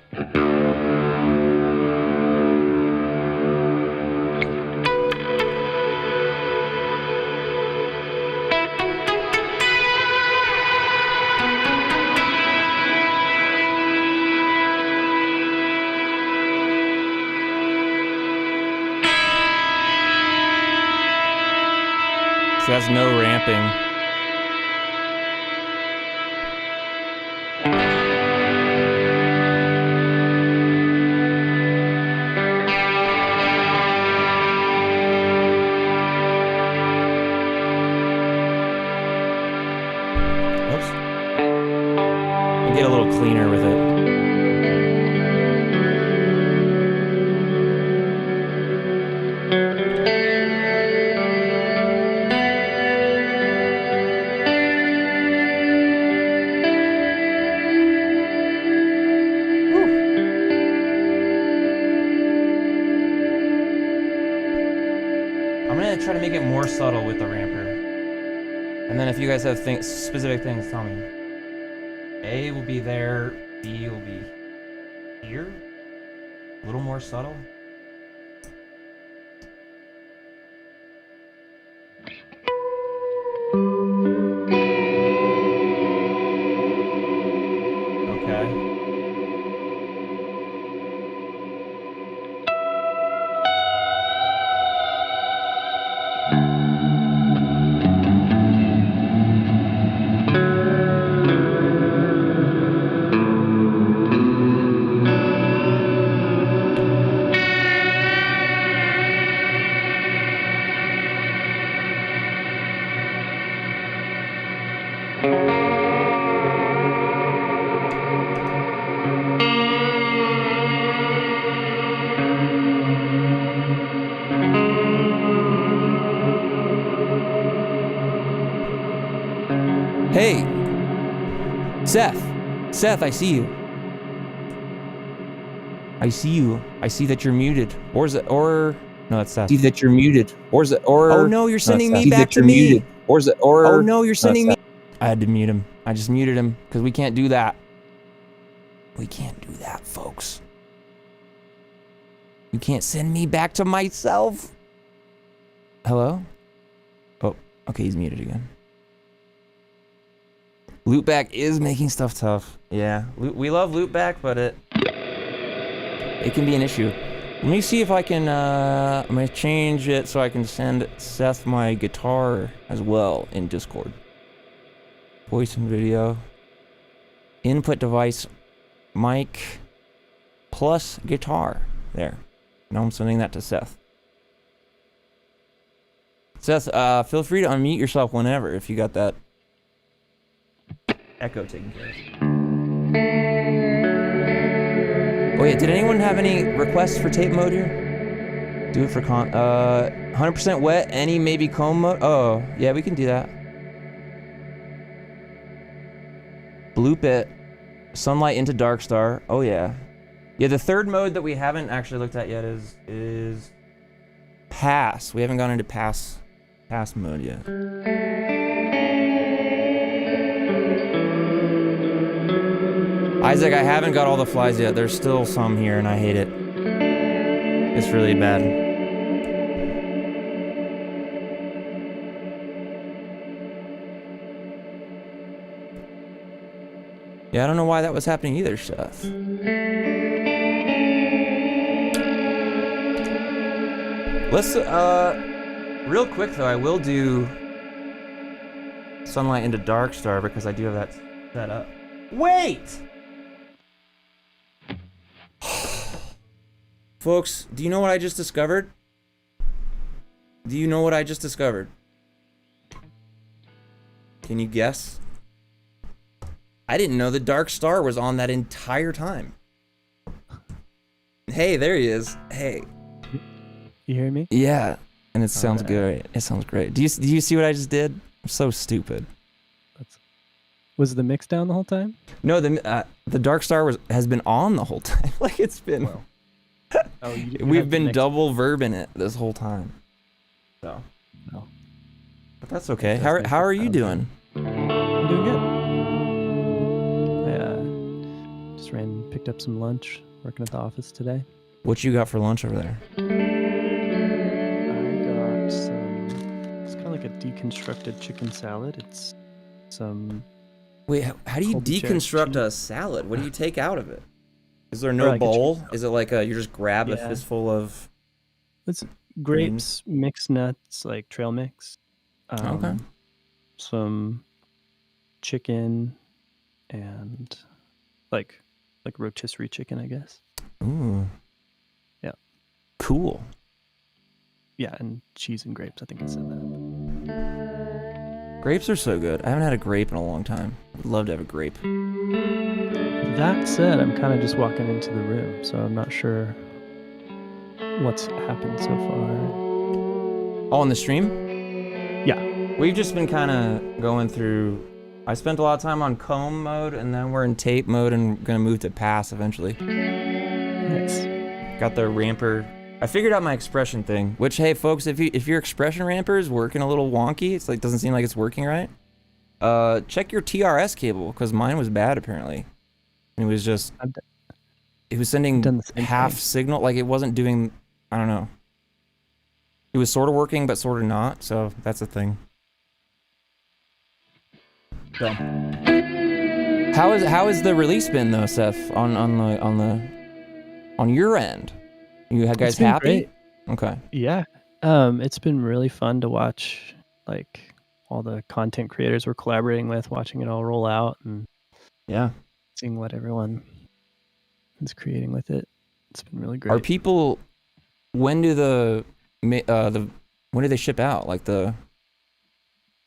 So that's no ramping. Get a little cleaner with it. I'm gonna try to make it more subtle with the ramper. And then if you guys have specific things, tell me. A will be there, B will be here. A little more subtle. Okay. Hey, Seth, I see you. I see you. I see that you're muted. Or is it, or, no, that's Seth. See that you're muted. Or is it, or. Oh no, you're sending me See back that to you're me. muted. Or is it, or. Oh no, you're sending me. me. I had to mute him. I just muted him because we can't do that. We can't do that, folks. You can't send me back to myself. Hello? Oh, okay, he's muted again. Loopback is making stuff tough. Yeah, we love loopback, but it can be an issue. Let me see if I can, I'm gonna change it so I can send Seth my guitar as well in Discord. Voice and video. Input device, mic, plus guitar. There. Now I'm sending that to Seth. Seth, feel free to unmute yourself whenever if you got that echo taken care of. Oh yeah, did anyone have any requests for tape mode here? Do it for 100% wet, any maybe comb mode? Oh, yeah, we can do that. Bloop it. Sunlight into dark star. Oh yeah. Yeah, the third mode that we haven't actually looked at yet is pass. We haven't gone into pass mode yet. Isaac, I haven't got all the flies yet. There's still some here and I hate it. It's really bad. Yeah, I don't know why that was happening either, Seth. Let's, real quick though, I will do Sunlight into Dark Star because I do have that set up. Wait! Folks, do you know what I just discovered? Do you know what I just discovered? Can you guess? I didn't know the Dark Star was on that entire time. Hey, there he is. Hey. You hear me? Yeah, and it sounds great. It sounds great. Do you see what I just did? I'm so stupid. Was the mix down the whole time? No, the Dark Star has been on the whole time. Like it's been. Well. Oh, we've been double verbing it this whole time. So. No. But that's okay. How are you doing? I'm doing good. I just picked up some lunch, working at the office today. What you got for lunch over there? I got some, it's kind of like a deconstructed chicken salad. It's some... Wait, how do you deconstruct a salad? What do you take out of it? Is there no bowl? Is it like you just grab a fistful of... It's grapes, mixed nuts, like trail mix. Okay. Some chicken and like rotisserie chicken, I guess. Ooh. Yeah. Cool. Yeah, and cheese and grapes. I think I said that. Grapes are so good. I haven't had a grape in a long time. I'd love to have a grape. That said, I'm kind of just walking into the room, so I'm not sure what's happened so far. Oh, on the stream? Yeah. We've just been kind of going through... I spent a lot of time on comb mode, and then we're in tape mode and going to move to pass eventually. Nice. Got the ramper. I figured out my expression thing, which, hey, folks, if your expression ramper is working a little wonky, it's like doesn't seem like it's working right, check your TRS cable, because mine was bad, apparently. It was just... it was sending Done the same half thing. signal, like it wasn't doing, I don't know. It was sort of working, but sort of not, so that's a thing. So, how is the release been though, Seth? On your end, you guys It's been happy? great. Okay. Yeah. It's been really fun to watch, like, all the content creators we're collaborating with, watching it all roll out and Yeah. seeing what everyone is creating with it. It's been really great. Are people? When do when do they ship out? Like the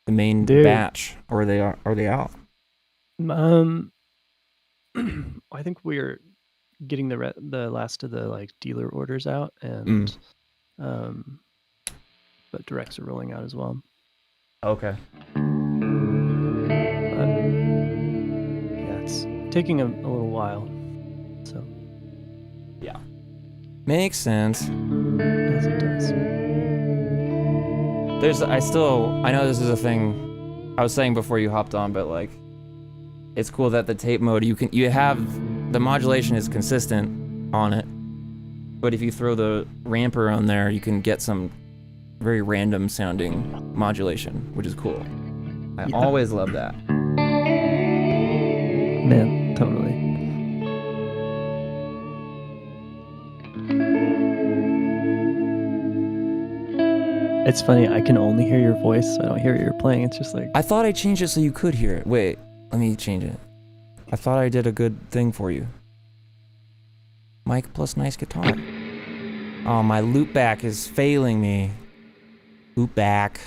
main batch, or are they out? I think we're getting the last of the like dealer orders out, and but directs are rolling out as well. Okay. But, yeah, it's taking a little while. So Yeah. Makes sense. as it does. I know this is a thing I was saying before you hopped on, but like, it's cool that the tape mode, you have, the modulation is consistent on it, but if you throw the ramper on there, you can get some very random sounding modulation, which is cool. I always love that. Man, totally. It's funny, I can only hear your voice, so I don't hear what you're playing. It's just like... I thought I changed it so you could hear it. Wait, let me change it. I thought I did a good thing for you. Mic plus nice guitar. Oh, my loopback is failing me. Loopback.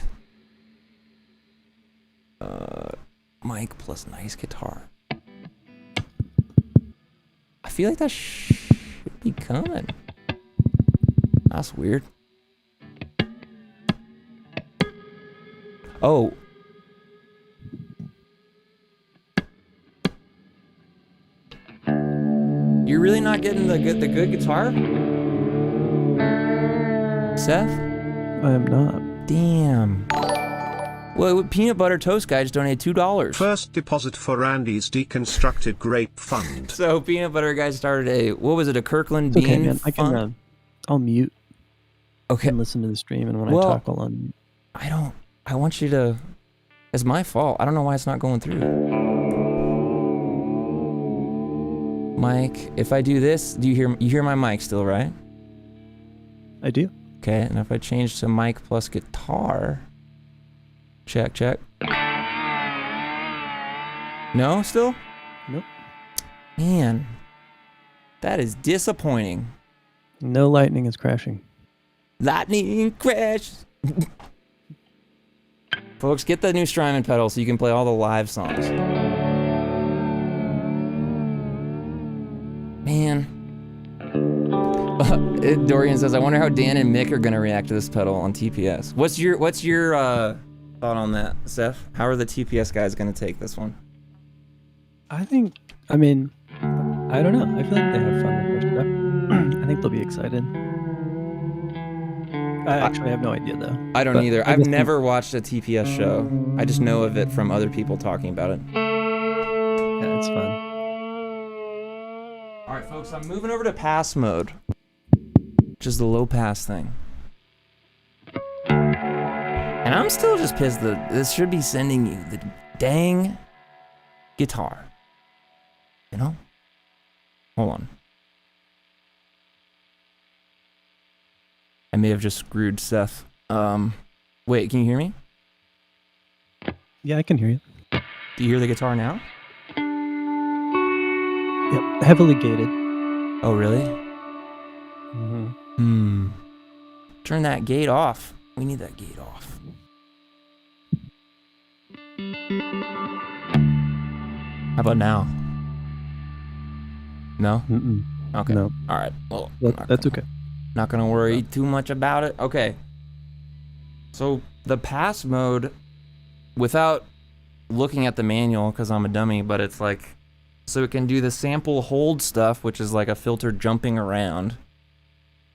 Mic plus nice guitar. I feel like that should be coming. That's weird. Oh. You're really not getting the good guitar? Seth? I am not. Damn. Well, Peanut Butter Toast Guy just donated $2. First deposit for Randy's deconstructed grape fund. So Peanut Butter Guy started a, what was it, a Kirkland It's okay, Bean man. I can. fund? I'll mute Okay. and listen to the stream, and when Well, I talk, I'll unmute. I want you to, it's my fault. I don't know why it's not going through. Mike, if I do this, do you hear my mic still, right? I do. Okay, and if I change to mic plus guitar, check. No, still? Nope. Man, that is disappointing. No lightning is crashing. Lightning crash. Folks, get the new Strymon pedal so you can play all the live songs. Man. Dorian says, I wonder how Dan and Mick are gonna react to this pedal on TPS. What's your thought on that, Seth? How are the TPS guys gonna take this one? I don't know. I feel like they have fun with their stuff. I think they'll be excited. I actually have no idea though. I don't either. I've never watched a TPS show. I just know of it from other people talking about it. Yeah, it's fun. All right, folks, I'm moving over to pass mode, which is the low pass thing. And I'm still just pissed that this should be sending you the dang guitar. You know? Hold on. I may have just screwed Seth. Wait, can you hear me? Yeah, I can hear you. Do you hear the guitar now? Yep, heavily gated. Oh, really? Mm-hmm. Turn that gate off. We need that gate off. How about now? No? Mm-mm. Okay. No. All right. Well, That's okay. Not gonna worry too much about it. Okay. So the pass mode, without looking at the manual, because I'm a dummy, but it's like, so it can do the sample hold stuff, which is like a filter jumping around.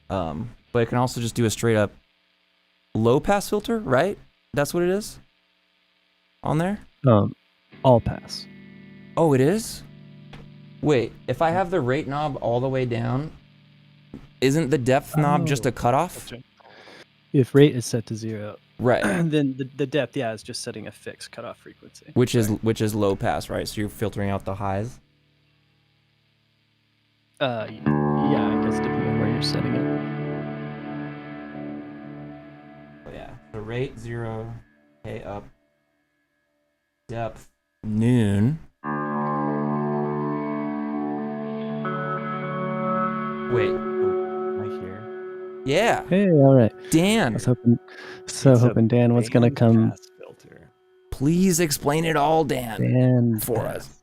But it can also just do a straight up low pass filter, right? That's what it is? On there? All pass. Oh, it is? Wait, if I have the rate knob all the way down, isn't the depth knob just a cutoff? Gotcha. If rate is set to 0, Right. then the depth, is just setting a fixed cutoff frequency. Which is low pass, right? So you're filtering out the highs. Yeah, I guess depending on where you're setting it. Oh yeah. So rate 0, okay, up. Depth noon. Wait. Am I here? Yeah. Hey, all right. Dan, I was hoping Dan was gonna come. Bandpass filter. please explain it all, Dan, Dan for us.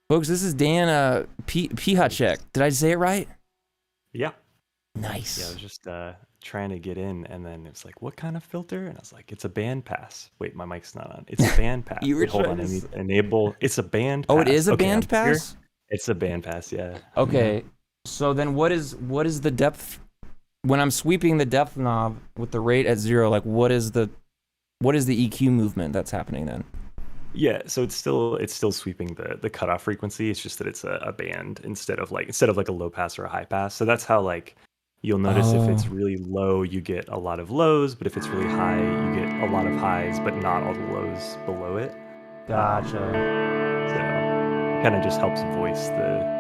Folks, this is Dan Pihacek. Did I say it right? Yeah. Nice. Yeah, I was just trying to get in, and then it was like, what kind of filter? And I was like, it's a bandpass. Wait, my mic's not on. It's a bandpass. You were Wait, hold trying on. to I need to enable. It's a bandpass. Oh, it is a Okay, I'm here. bandpass? It's a bandpass, yeah. Okay. So then what is the depth when I'm sweeping the depth knob with the rate at 0, like what is the EQ movement that's happening then? Yeah, so it's still sweeping the cutoff frequency. It's just that it's a band instead of like a low pass or a high pass. So that's how like you'll notice if it's really low, you get a lot of lows, but if it's really high, you get a lot of highs, but not all the lows below it. Gotcha. So it kind of just helps voice the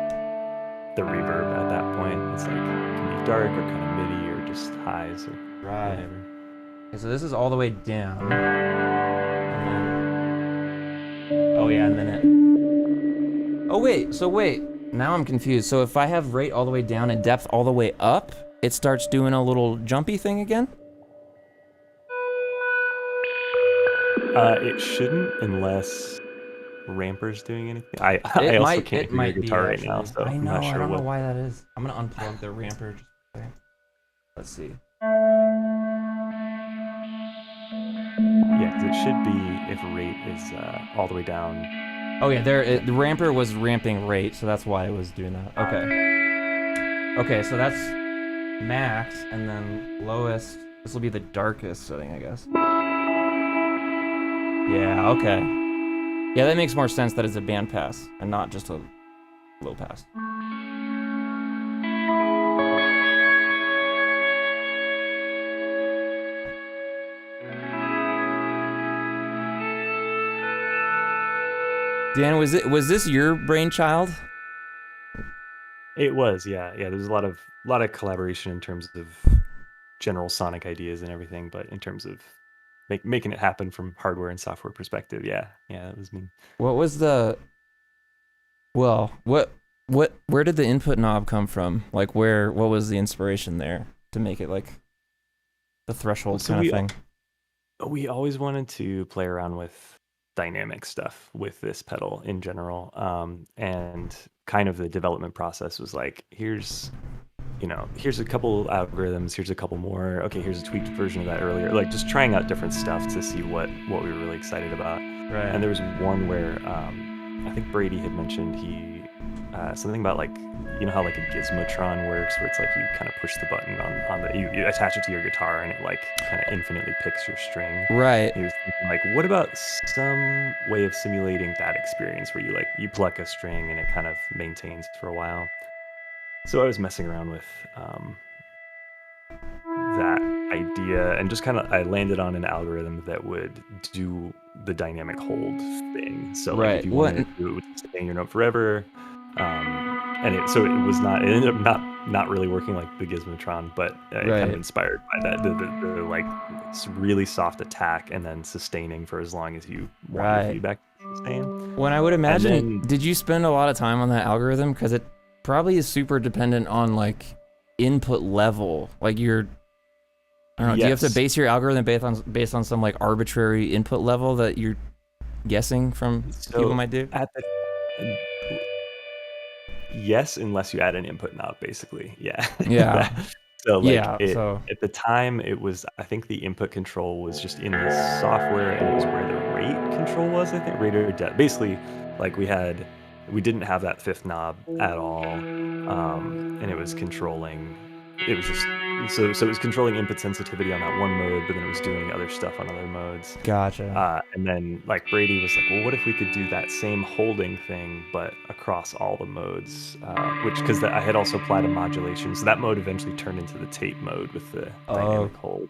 reverb at that point. It's like it can be dark or kind of MIDI or just highs or whatever. Okay, so this is all the way down. And then, oh yeah, and then it. Oh wait, now I'm confused. So if I have rate all the way down and depth all the way up, it starts doing a little jumpy thing again? It shouldn't unless Ramper's doing anything. I also can't hear your guitar right now, so I I'm know, not sure I don't what. know why that is. I'm gonna unplug the Ramper just a second. Let's see. Yeah, 'cause it should be if rate is all the way down. Oh yeah, the Ramper was ramping rate, so that's why it was doing that. Okay, so that's max, and then lowest. This will be the darkest setting, I guess. Yeah, okay. Yeah, that makes more sense that it's a band pass and not just a low pass. Dan, was this your brainchild? It was, yeah. There's a lot of collaboration in terms of general sonic ideas and everything, but in terms of making it happen from hardware and software perspective, yeah, that was me. What was the? Well, where did the input knob come from? Like, what was the inspiration there to make it like the threshold kind of thing? We always wanted to play around with dynamic stuff with this pedal in general, and kind of the development process was like, here's a couple algorithms, here's a couple more, okay, here's a tweaked version of that earlier, like just trying out different stuff to see what we were really excited about. Right. And there was one where I think Brady had mentioned something about like, how like a gizmotron works, where it's like you kind of push the button on the you attach it to your guitar and it like kind of infinitely picks your string. Right. He was thinking like, what about some way of simulating that experience where you pluck a string and it kind of maintains for a while. So I was messing around with that idea and just kind of I landed on an algorithm that would do the dynamic hold thing. So like if you wanted to do it, would stay in your note forever. And it ended up not really working like the Gizmotron, but it kind of inspired by that the like really soft attack and then sustaining for as long as you want your feedback to sustain. When I would imagine, did you spend a lot of time on that algorithm? Because it probably is super dependent on like input level. Like I don't know. Yes. Do you have to base your algorithm based on some like arbitrary input level that you're guessing from people might do? Yes, unless you add an input knob, basically. Yeah. Yeah. So like at the time it was, I think the input control was just in the software and it was where the rate control was, I think, rate or depth. Basically, like we didn't have that fifth knob at all. And it was controlling, it was just So it was controlling input sensitivity on that one mode, but then it was doing other stuff on other modes. Gotcha. And then like Brady was like, well, what if we could do that same holding thing, but across all the modes? Because I had also applied a modulation, so that mode eventually turned into the tape mode with the dynamic hold.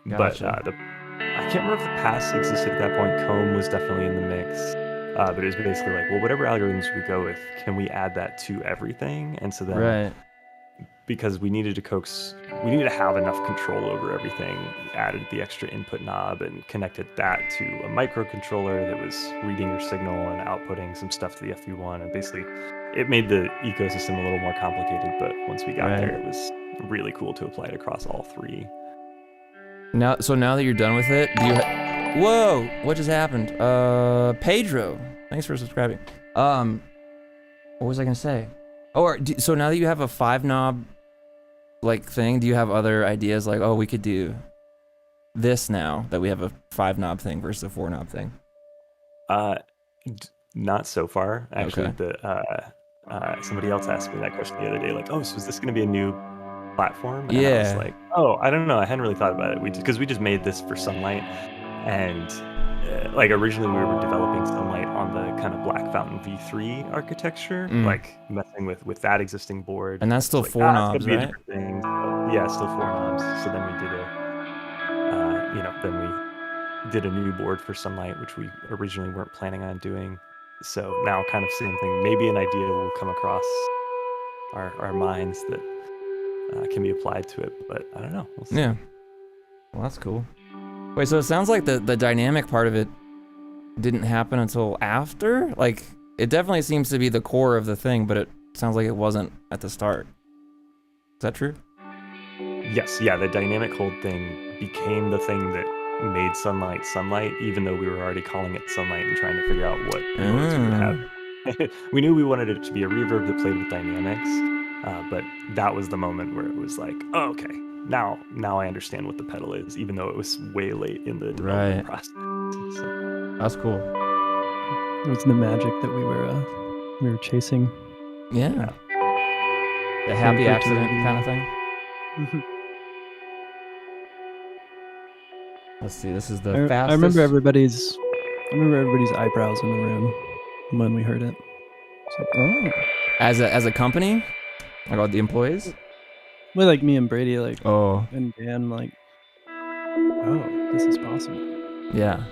Gotcha. But I can't remember if the pass existed at that point. Comb was definitely in the mix. But it was basically like, well, whatever algorithms we go with, can we add that to everything? And so then, Right. because we needed to have enough control over everything, added the extra input knob and connected that to a microcontroller that was reading your signal and outputting some stuff to the FU1. And basically, it made the ecosystem a little more complicated. But once we got there, it was really cool to apply it across all three. Now that you're done with it, do you? Whoa! What just happened? Pedro, thanks for subscribing. What was I gonna say? So now that you have a 5-knob like thing, do you have other ideas like, oh, we could do this now that we have a 5-knob thing versus a 4-knob thing? Not so far. Actually, Okay. somebody else asked me that question the other day, like, oh, so is this going to be a new platform? And Yeah. I was like, oh, I don't know. I hadn't really thought about it. Because we just made this for Sunlight, and like originally we were developing Sunlight on the kind of Black Fountain V3 architecture, like messing with that existing board. And that's still like, 4 knobs, it's gonna be a right? different thing. So, yeah, still 4 knobs. So then we did a new board for Sunlight, which we originally weren't planning on doing. So now kind of same thing. Maybe an idea will come across our minds that can be applied to it, but I don't know. We'll see. Yeah. Well, that's cool. Wait, so it sounds like the dynamic part of it didn't happen until after? Like, it definitely seems to be the core of the thing, but it sounds like it wasn't at the start. Is that true? Yes, yeah, the dynamic hold thing became the thing that made Sunlight, even though we were already calling it Sunlight and trying to figure out what modes we would have. We knew we wanted it to be a reverb that played with dynamics, but that was the moment where it was like, oh, okay, now I understand what the pedal is, even though it was way late in the development process. So. That's cool. It was the magic that we were chasing. Yeah. The happy accident kind of thing. Let's see, this is the fastest. I remember everybody's eyebrows in the room when we heard it. It's like, oh. As a company? Like all the employees? Well, like me and Brady, like, oh, and Dan, like, oh, this is possible. Yeah.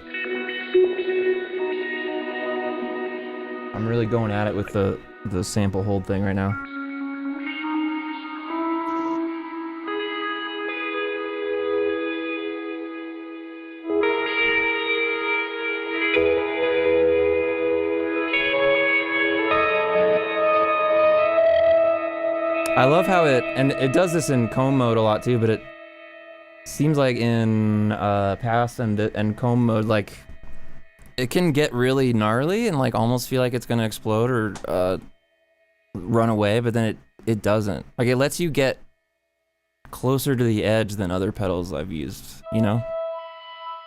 I'm really going at it with the sample hold thing right now. I love how it does this in comb mode a lot too, but it seems like in pass and comb mode, like it can get really gnarly and like almost feel like it's gonna explode or run away, but then it doesn't. Like it lets you get closer to the edge than other pedals I've used, you know?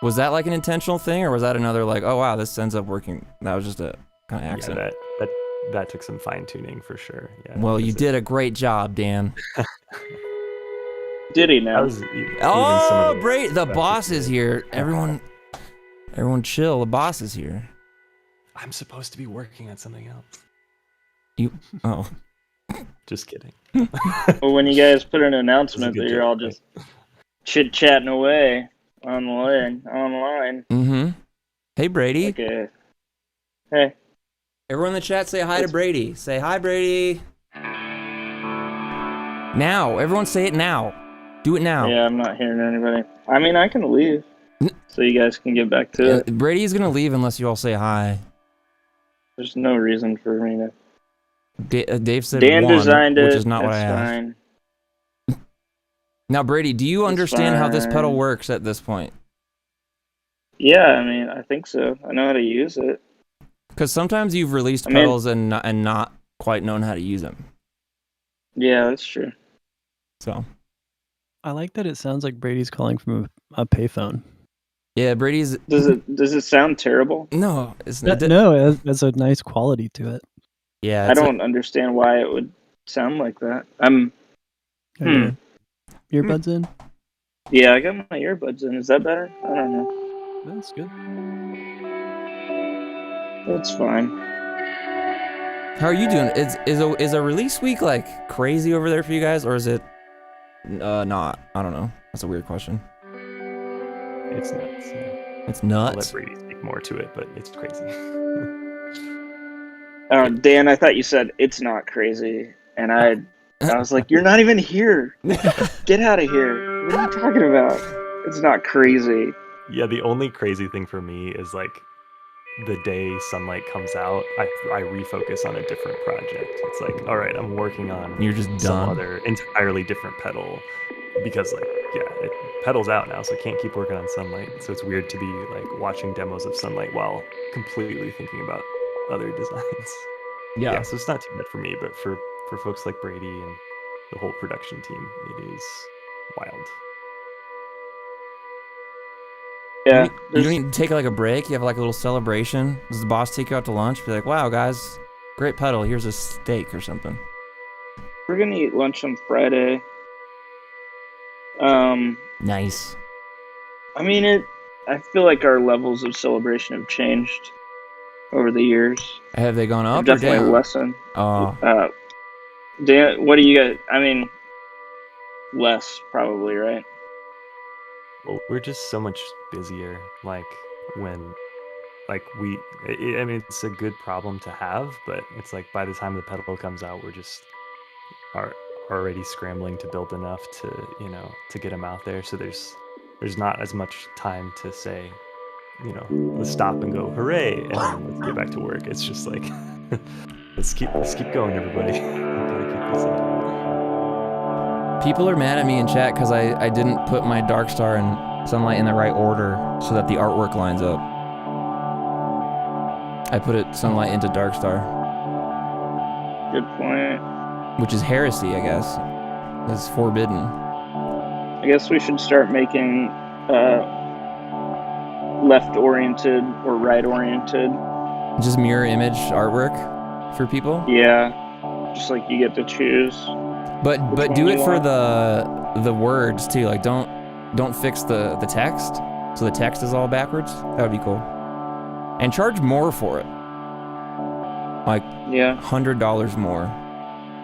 Was that like an intentional thing, or was that another like, oh wow, this ends up working? That was just a kind of accident. Yeah, that took some fine tuning for sure. Yeah. Well, you did a great job, Dan. Did he now? Oh, Brady, the boss is here. Everyone chill. The boss is here. I'm supposed to be working on something else. Oh. Just kidding. Well, when you guys put an announcement that you're all just chit-chatting away online. Mm-hmm. Hey, Brady. Okay. Hey. Everyone in the chat say hi to Brady. Say hi, Brady. Now. Everyone say it now. Do it now. Yeah, I'm not hearing anybody. I mean, I can leave so you guys can get back to it. Brady's going to leave unless you all say hi. There's no reason for me to... Dave said Dan one, designed it. which is not what I That's asked. fine. Now, Brady, do you understand how this pedal works at this point? Yeah, I mean, I think so. I know how to use it. Because sometimes you've released pedals and not quite known how to use them. Yeah, that's true. So, I like that it sounds like Brady's calling from a payphone. Yeah, Brady's... Does it sound terrible? No, it's not. No, it has a nice quality to it. Yeah, I don't understand why it would sound like that. earbuds in? Yeah, I got my earbuds in. Is that better? I don't know. That's good. That's fine. How are you doing? Is a release week like crazy over there for you guys, or is it not? I don't know. That's a weird question. It's nuts. It's I'll let nuts. Brady speak more to it, but it's crazy. Dan, I thought you said it's not crazy, and I was like, you're not even here. Get out of here. What are you talking about? It's not crazy. Yeah, the only crazy thing for me is like the day sunlight comes out, I refocus on a different project. It's like, all right, I'm working on You're just some done. other entirely different pedal because like, yeah, pedal's out now, so I can't keep working on sunlight. So it's weird to be like watching demos of sunlight while completely thinking about other designs. Yeah, so it's not too bad for me, but for folks like Brady and the whole production team, it is wild. Yeah. You don't need to take like a break. You have like a little celebration. Does the boss take you out to lunch? Be like, wow, guys, great pedal. Here's a steak or something. We're gonna eat lunch on Friday. Nice. I mean, I feel like our levels of celebration have changed over the years. Have they gone up or Definitely down? lessened. Oh. Dan, what do you guys? I mean, less probably, right? Well, we're just so much busier. Like when, like I mean, it's a good problem to have, but it's like by the time the pedal comes out, we're just are already scrambling to build enough to, to get them out there. So there's not as much time to say, let's stop and go, hooray, and then let's get back to work. It's just like, let's keep going, everybody. Gotta keep this up. People are mad at me in chat because I didn't put my Dark Star and Sunlight in the right order so that the artwork lines up. I put it Sunlight into Dark Star. Good point. Which is heresy, I guess. It's forbidden. I guess we should start making left-oriented or right-oriented. Just mirror image artwork for people? Yeah. Just like you get to choose. But do it for the words too. Like don't fix the text so the text is all backwards. That would be cool. And charge more for it. Like $100 more.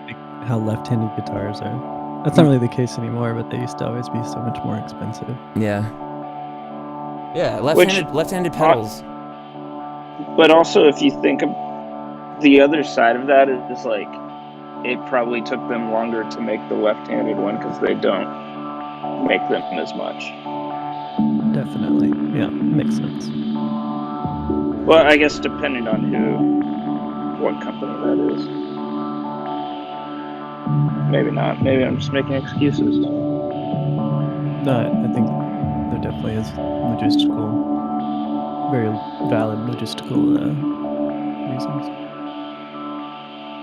Like how left-handed guitars are. That's not really the case anymore, but they used to always be so much more expensive. Yeah. Yeah, left-handed pedals. But also, if you think of the other side of that, is like it probably took them longer to make the left-handed one because they don't make them as much. Definitely. Yeah, makes sense. Well, I guess depending on what company that is. Maybe not. Maybe I'm just making excuses. No, I think there definitely is very valid logistical reasons.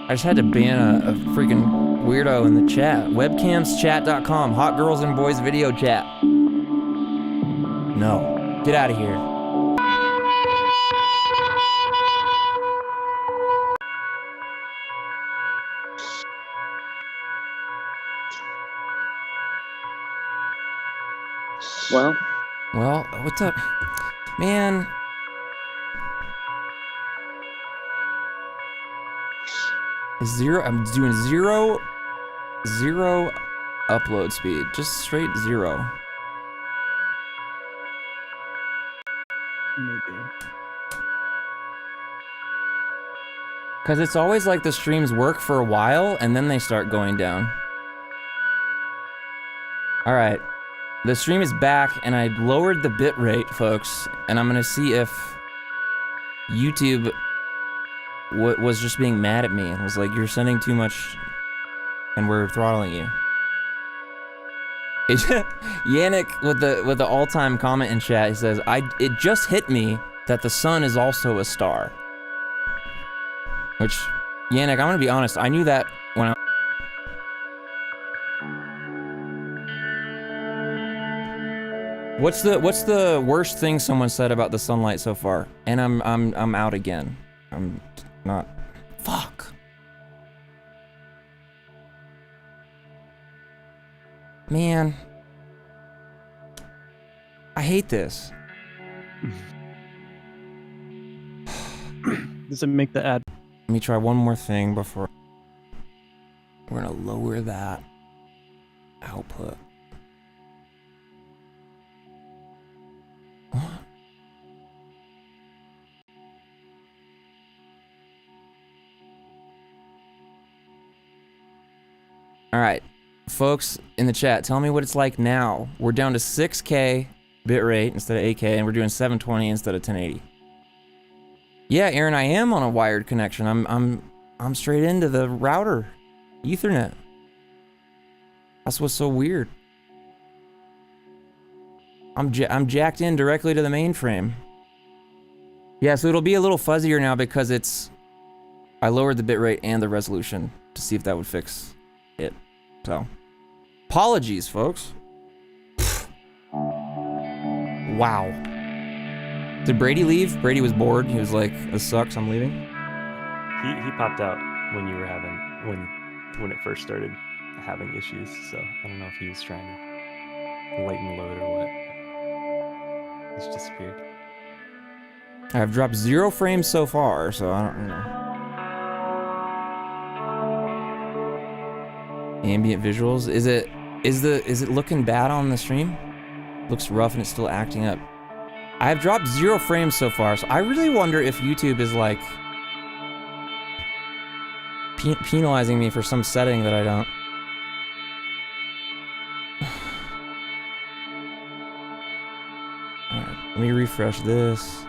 I just had to ban a freaking weirdo in the chat. Webcamschat.com. Hot girls and boys video chat. No. Get out of here. Well, what's up? Man. I'm doing zero upload speed. Just straight zero. Maybe. Because it's always like the streams work for a while and then they start going down. Alright. The stream is back and I lowered the bitrate, folks. And I'm gonna see if YouTube was just being mad at me. It was like, you're sending too much and we're throttling you. Yannick with the all-time comment in chat, he says, it just hit me that the sun is also a star. Which, Yannick, I'm gonna be honest, I knew that when I... What's the worst thing someone said about the sunlight so far? And I'm out again. I'm not... Fuck. Man. I hate this. Does it make the ad? Let me try one more thing before... We're gonna lower that output. What? All right, folks in the chat, tell me what it's like now. We're down to 6K bitrate instead of 8K, and we're doing 720 instead of 1080. Yeah, Aaron, I am on a wired connection. I'm straight into the router, Ethernet. That's what's so weird. I'm jacked in directly to the mainframe. Yeah, so it'll be a little fuzzier now because I lowered the bitrate and the resolution to see if that would fix it. So, apologies, folks. Wow. Did Brady leave? Brady was bored. He was like, "This sucks. I'm leaving." He popped out when you were when it first started having issues. So I don't know if he was trying to lighten the load or what. He's disappeared. I've dropped 0 frames so far, so I don't know. Ambient visuals. Is it looking bad on the stream? Looks rough and it's still acting up. I've dropped 0 frames so far, so I really wonder if YouTube is like penalizing me for some setting that I don't. Alright, let me refresh this.